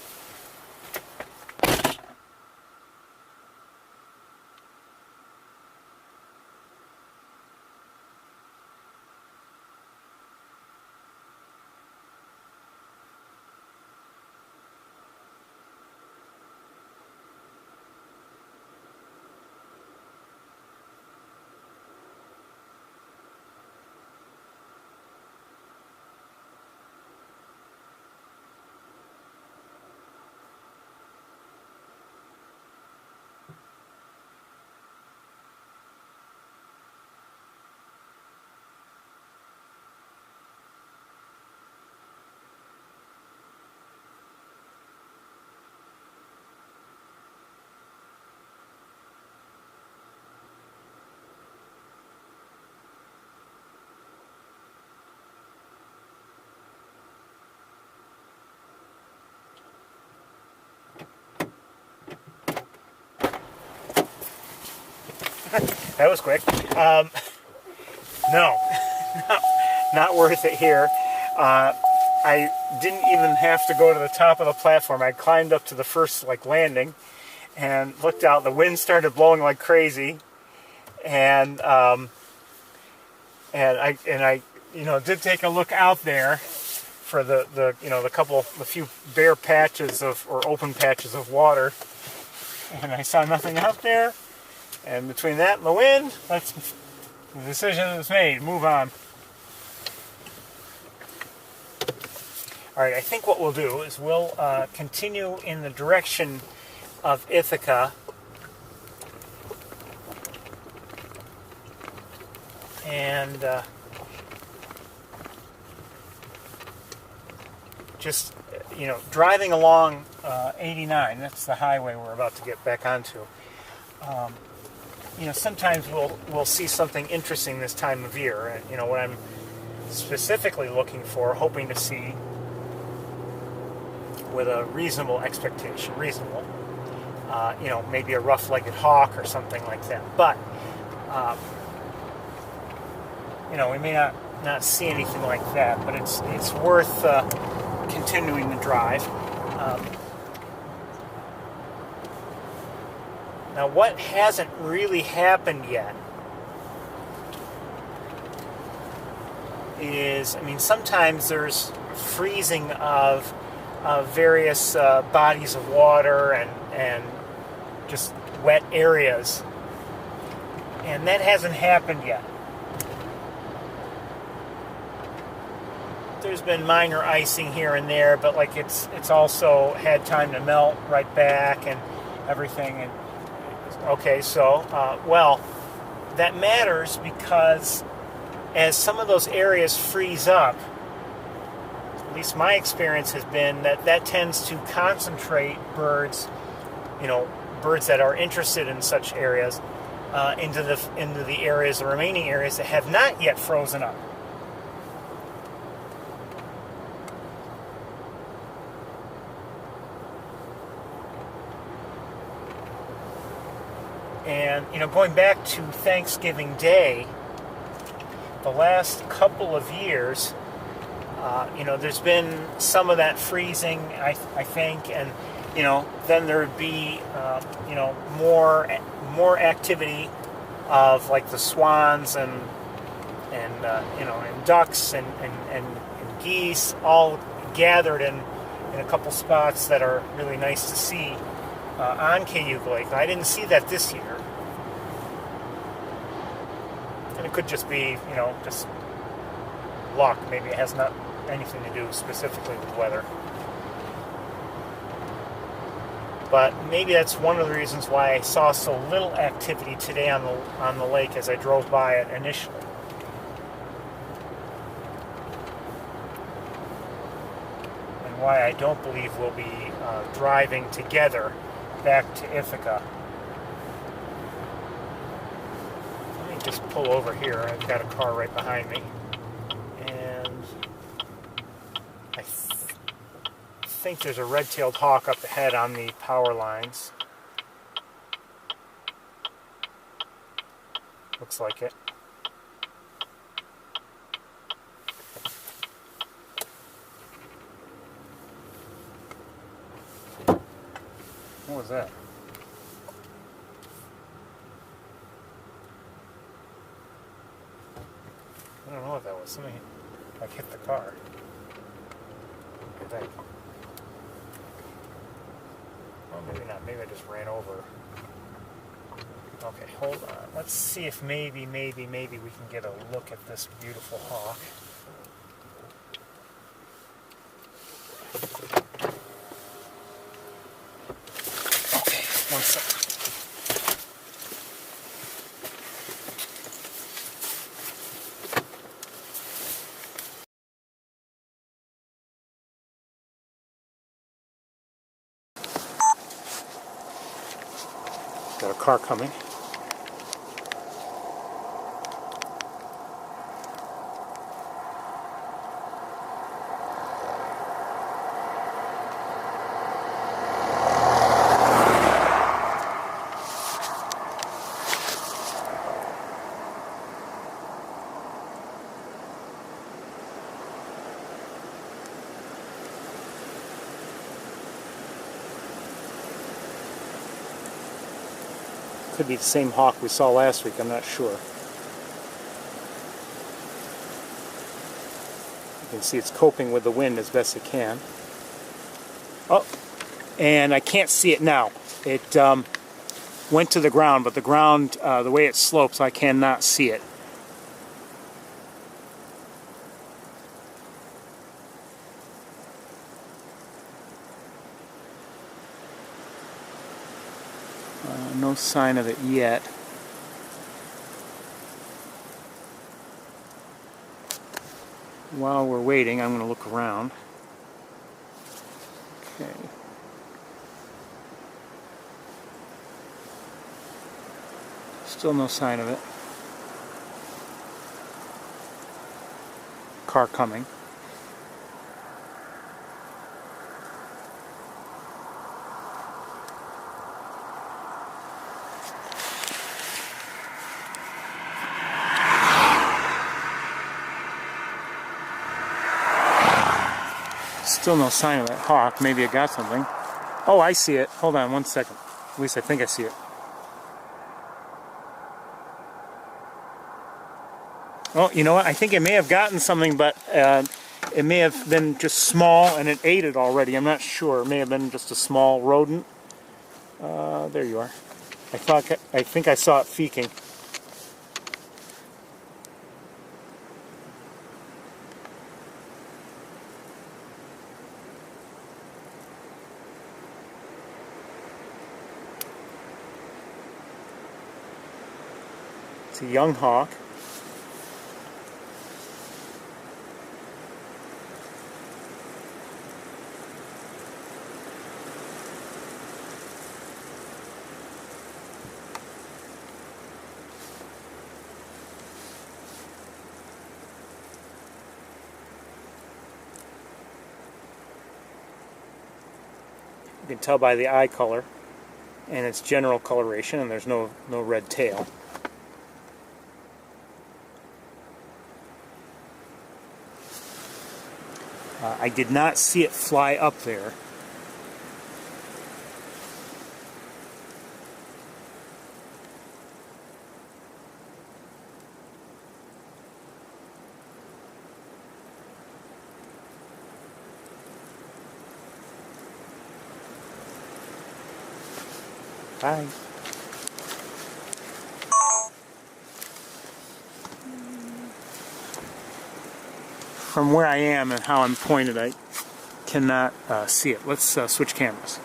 That was quick. No, not worth it here. I didn't even have to go to the top of the platform. I climbed up to the first landing and looked out. The wind started blowing like crazy, and I did take a look out there for the few bare patches or open patches of water, and I saw nothing out there. And between that and the wind, the decision is made. Move on. All right, I think what we'll do is we'll continue in the direction of Ithaca. And just, driving along 89, that's the highway we're about to get back onto. Sometimes we'll see something interesting this time of year. And, what I'm specifically looking for, hoping to see with a reasonable expectation, maybe a rough-legged hawk or something like that. But, we may not see anything like that, but it's worth continuing to drive. Now, what hasn't really happened yet is, sometimes there's freezing of various bodies of water and just wet areas, and that hasn't happened yet. There's been minor icing here and there, but it's also had time to melt right back and everything. And okay, so, that matters because as some of those areas freeze up, at least my experience has been that tends to concentrate birds, birds that are interested in such areas, into the areas, the remaining areas that have not yet frozen up. And, going back to Thanksgiving Day, the last couple of years, there's been some of that freezing, I think, and, then there would be, more activity of, the swans and ducks and geese all gathered in a couple spots that are really nice to see on Cayuga Lake. I didn't see that this year. And it could just be, just luck. Maybe it has not anything to do specifically with weather. But maybe that's one of the reasons why I saw so little activity today on the lake as I drove by it initially. And why I don't believe we'll be driving together back to Ithaca. Let me just pull over here. I've got a car right behind me. And think there's a red-tailed hawk up ahead on the power lines. Looks like it. What was that? I don't know what that was. Something like hit the car. I think. Well, maybe not. Maybe I just ran over. Okay, hold on. Let's see if maybe we can get a look at this beautiful hawk. Okay, one second. Got a car coming. Could be the same hawk we saw last week, I'm not sure. You can see it's coping with the wind as best it can. Oh, and I can't see it now. It went to the ground, but the ground, the way it slopes, I cannot see it. No sign of it yet. While we're waiting, I'm going to look around. Okay. Still no sign of it. Car coming. Still no sign of that hawk. Maybe it got something. Oh, I see it. Hold on one second. At least I think I see it. Oh, you know what? I think it may have gotten something, but it may have been just small and it ate it already. I'm not sure. It may have been just a small rodent. There you are. I think I saw it feking. It's a young hawk. You can tell by the eye color and its general coloration, and there's no red tail. I did not see it fly up there. Bye. From where I am and how I'm pointed, I cannot see it. Let's switch cameras.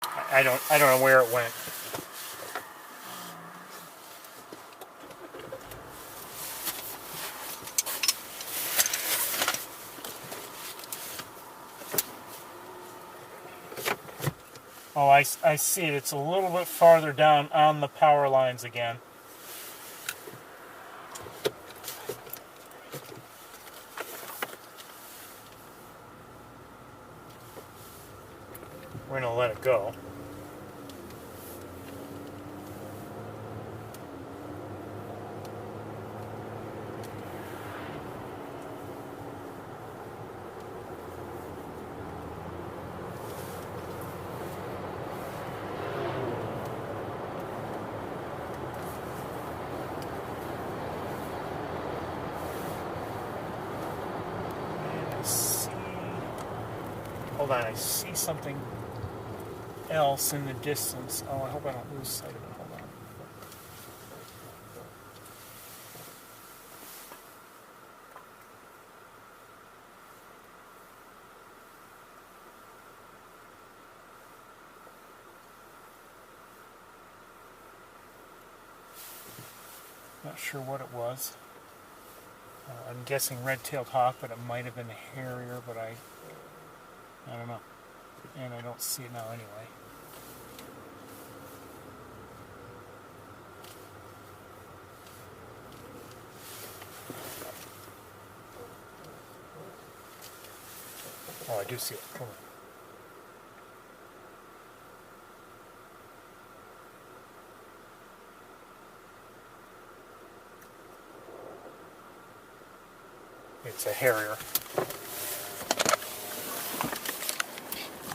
I don't know where it went. Oh, I see it. It's a little bit farther down on the power lines again. it go. Hold on, I see something else in the distance. Oh, I hope I don't lose sight of it. Hold on. Not sure what it was. I'm guessing red-tailed hawk, but it might have been a harrier, but I don't know. And I don't see it now anyway. Oh, I do see it. Hold on. It's a harrier.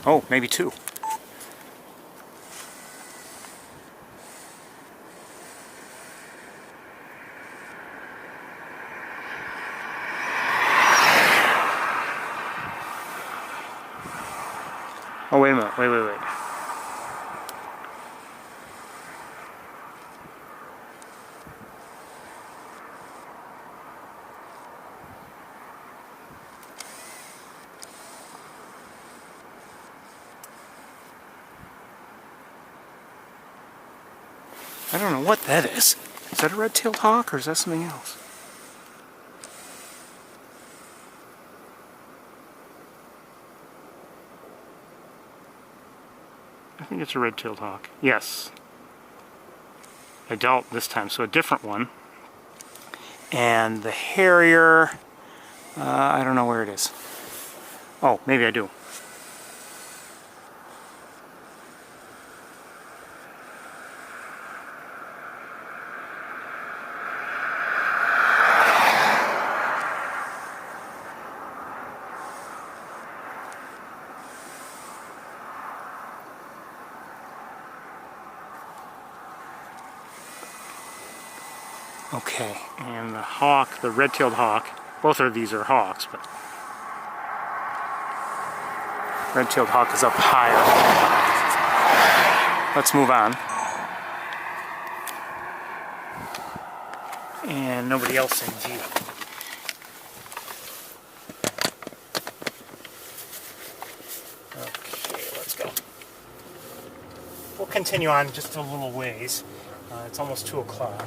Oh, maybe two. Oh, wait a minute. Wait. I don't know what that is. Is that a red-tailed hawk or is that something else? I think it's a red-tailed hawk. Yes. Adult this time, so a different one. And the harrier, I don't know where it is. Oh, maybe I do. Okay, and the hawk, the red-tailed hawk, both of these are hawks, but red-tailed hawk is up higher. Let's move on. And nobody else in view. Okay, let's go. We'll continue on just a little ways. It's almost 2 o'clock.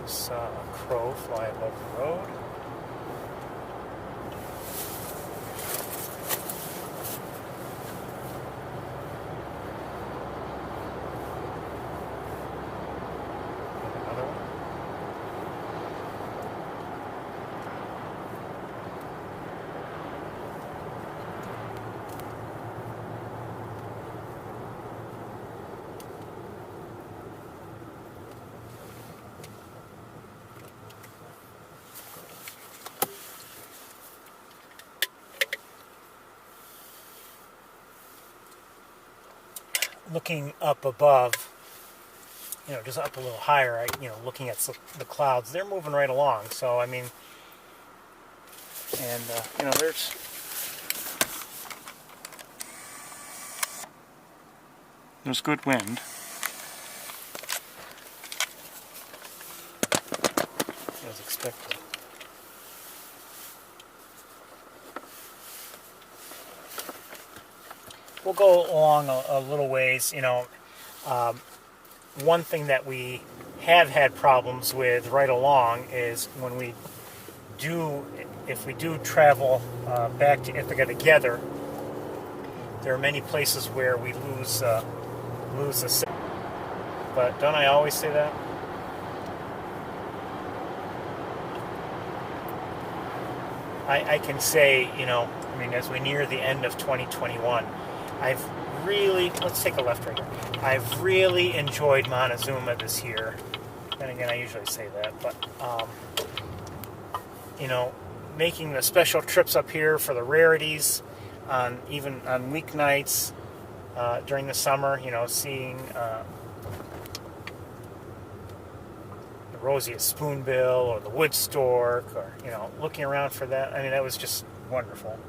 Saw a crow fly above the road. Another one. Looking up above, just up a little higher, looking at the clouds, they're moving right along. So, I mean, and, there's good wind. As expected. We'll go along a little ways. One thing that we have had problems with right along is when if we do travel back to Ithaca together, there are many places where we lose the signal. But don't I always say that? I can say, I mean, as we near the end of 2021, I've really, let's take a left right here. I've really enjoyed Montezuma this year. And again, I usually say that, but, making the special trips up here for the rarities, even on weeknights during the summer, seeing the roseate spoonbill or the wood stork, or, looking around for that. I mean, that was just wonderful.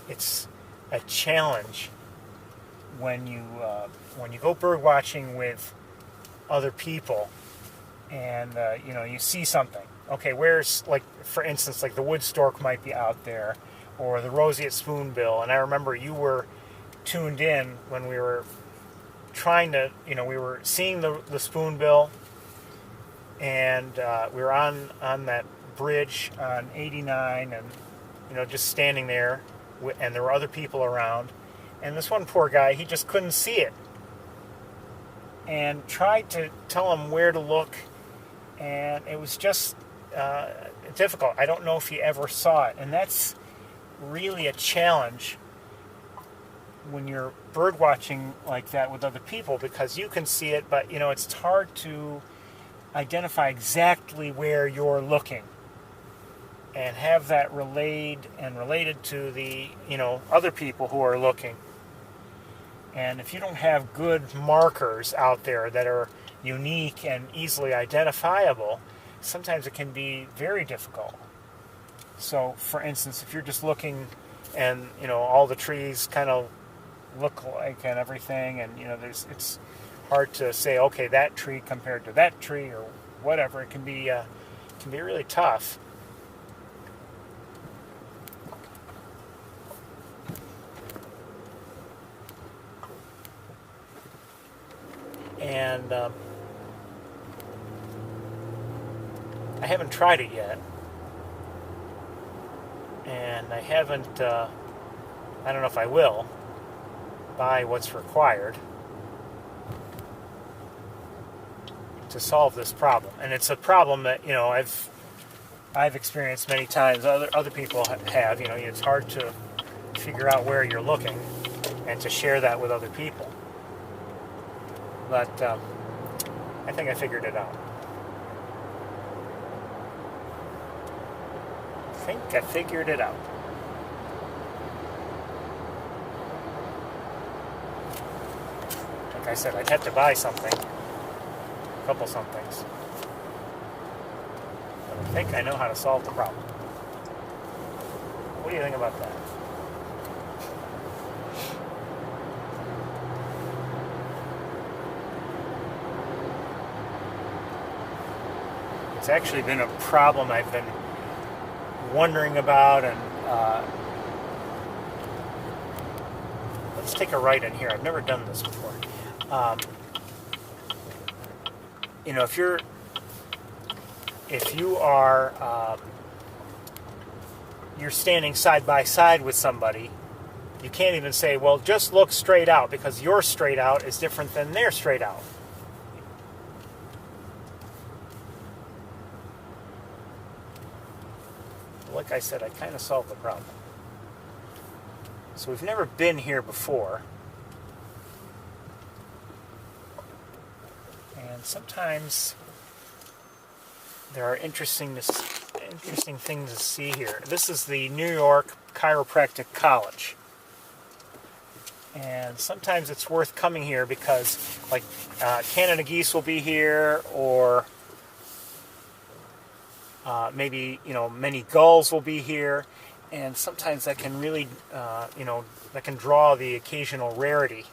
It's a challenge when you go bird watching with other people, and you see something. Okay, where's, like, for instance, like the wood stork might be out there, or the roseate spoonbill. And I remember you were tuned in when we were trying to, we were seeing the spoonbill, and we were on that bridge on 89, and just standing there. And there were other people around, and this one poor guy, he just couldn't see it, and tried to tell him where to look, and it was just difficult. I don't know if he ever saw it, and that's really a challenge when you're bird watching like that with other people, because you can see it, but it's hard to identify exactly where you're looking and have that related to the other people who are looking. And if you don't have good markers out there that are unique and easily identifiable, sometimes it can be very difficult. So, for instance, if you're just looking and all the trees kind of look like and everything, and it's hard to say, okay, that tree compared to that tree or whatever. It can be really tough. And I haven't tried it yet, and I haven't, I don't know if I will, buy what's required to solve this problem. And it's a problem that, I've experienced many times, other people have, it's hard to figure out where you're looking and to share that with other people. But I think I figured it out. Like I said, I'd have to buy something, a couple somethings. But I think I know how to solve the problem. What do you think about that? It's actually been a problem I've been wondering about, and let's take a right in here. I've never done this before. If you are you're standing side by side with somebody, you can't even say, well, just look straight out, because your straight out is different than their straight out. Like I said, I kind of solved the problem. So we've never been here before. And sometimes there are interesting things to see here. This is the New York Chiropractic College. And sometimes it's worth coming here because, like, Canada geese will be here, or maybe, many gulls will be here, and sometimes that can really, that can draw the occasional rarity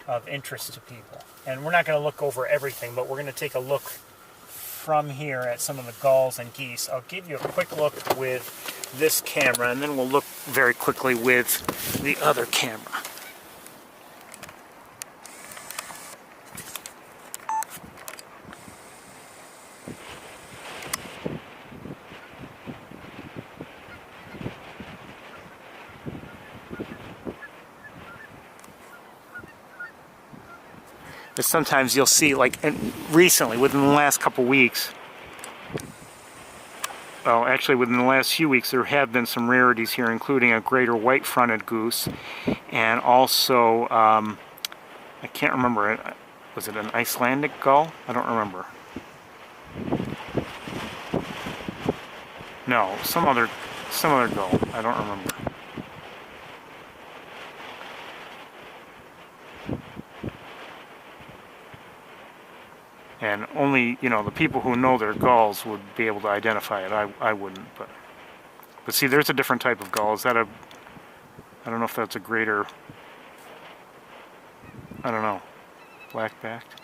of interest to people. And we're not going to look over everything, but we're going to take a look from here at some of the gulls and geese. I'll give you a quick look with this camera, and then we'll look very quickly with the other camera. But sometimes you'll see, like, and recently, within the last couple weeks, well, actually within the last few weeks, there have been some rarities here, including a greater white-fronted goose, and also, I can't remember, was it an Icelandic gull? I don't remember. No, some other gull. I don't remember. And only, you know, the people who know their gulls would be able to identify it. I wouldn't, but see, there's a different type of gull. Is that a, I don't know if that's a greater, I don't know, black-backed?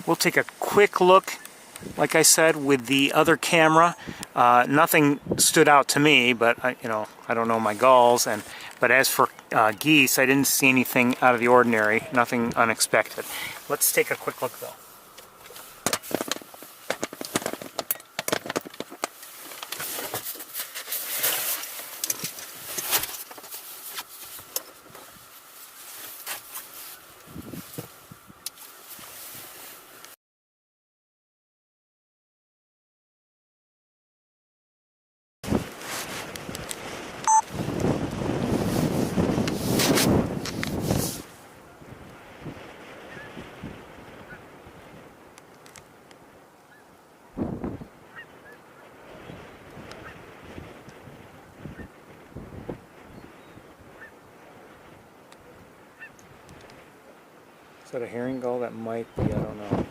We'll take a quick look, like I said, with the other camera. Nothing stood out to me, but you know, I don't know my gulls. But as for geese, I didn't see anything out of the ordinary, nothing unexpected. Let's take a quick look, though. Is that a herring gull? That might be, I don't know.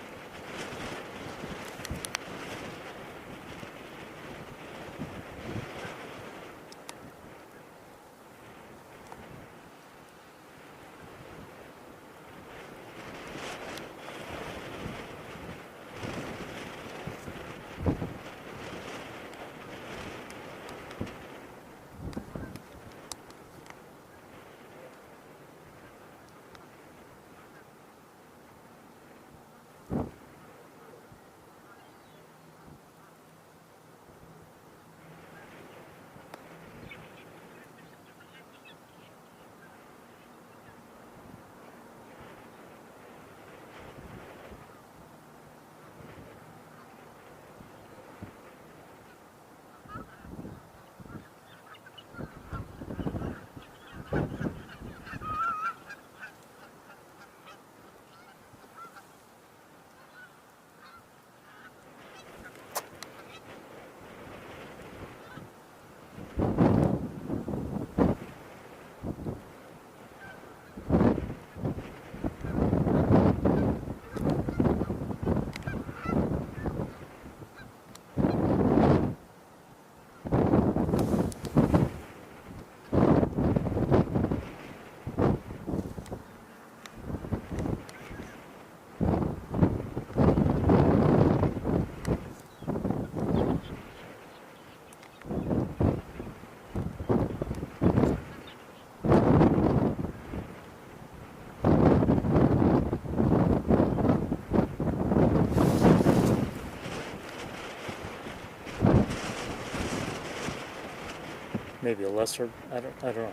Maybe a lesser, I don't know.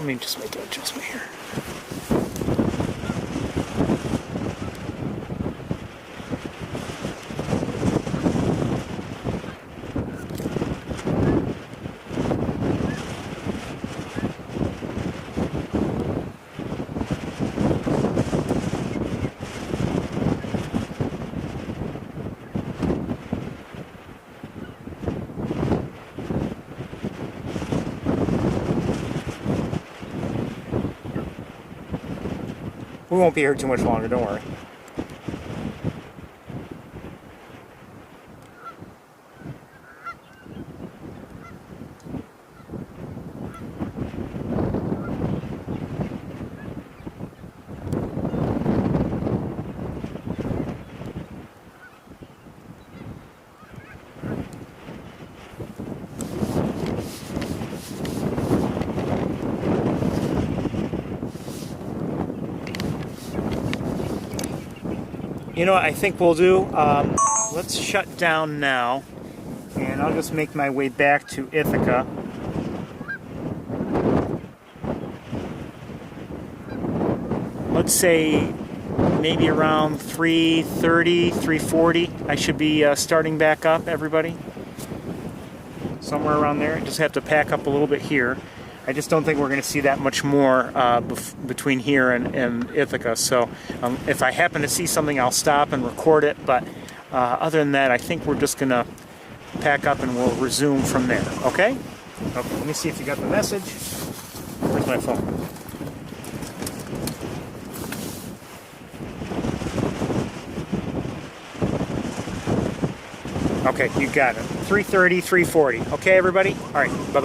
Let me just make an adjustment here. We won't be here too much longer, don't worry. You know what I think we'll do? Let's shut down now, and I'll just make my way back to Ithaca. Let's say maybe around 3:30, 3:40. I should be starting back up, everybody. Somewhere around there. Just have to pack up a little bit here. I just don't think we're going to see that much more between here and Ithaca. So if I happen to see something, I'll stop and record it. But other than that, I think we're just going to pack up and we'll resume from there. Okay? Okay, let me see if you got the message. Where's my phone? Okay, you got it. 3:30, 3:40. Okay, everybody? All right, bye-bye.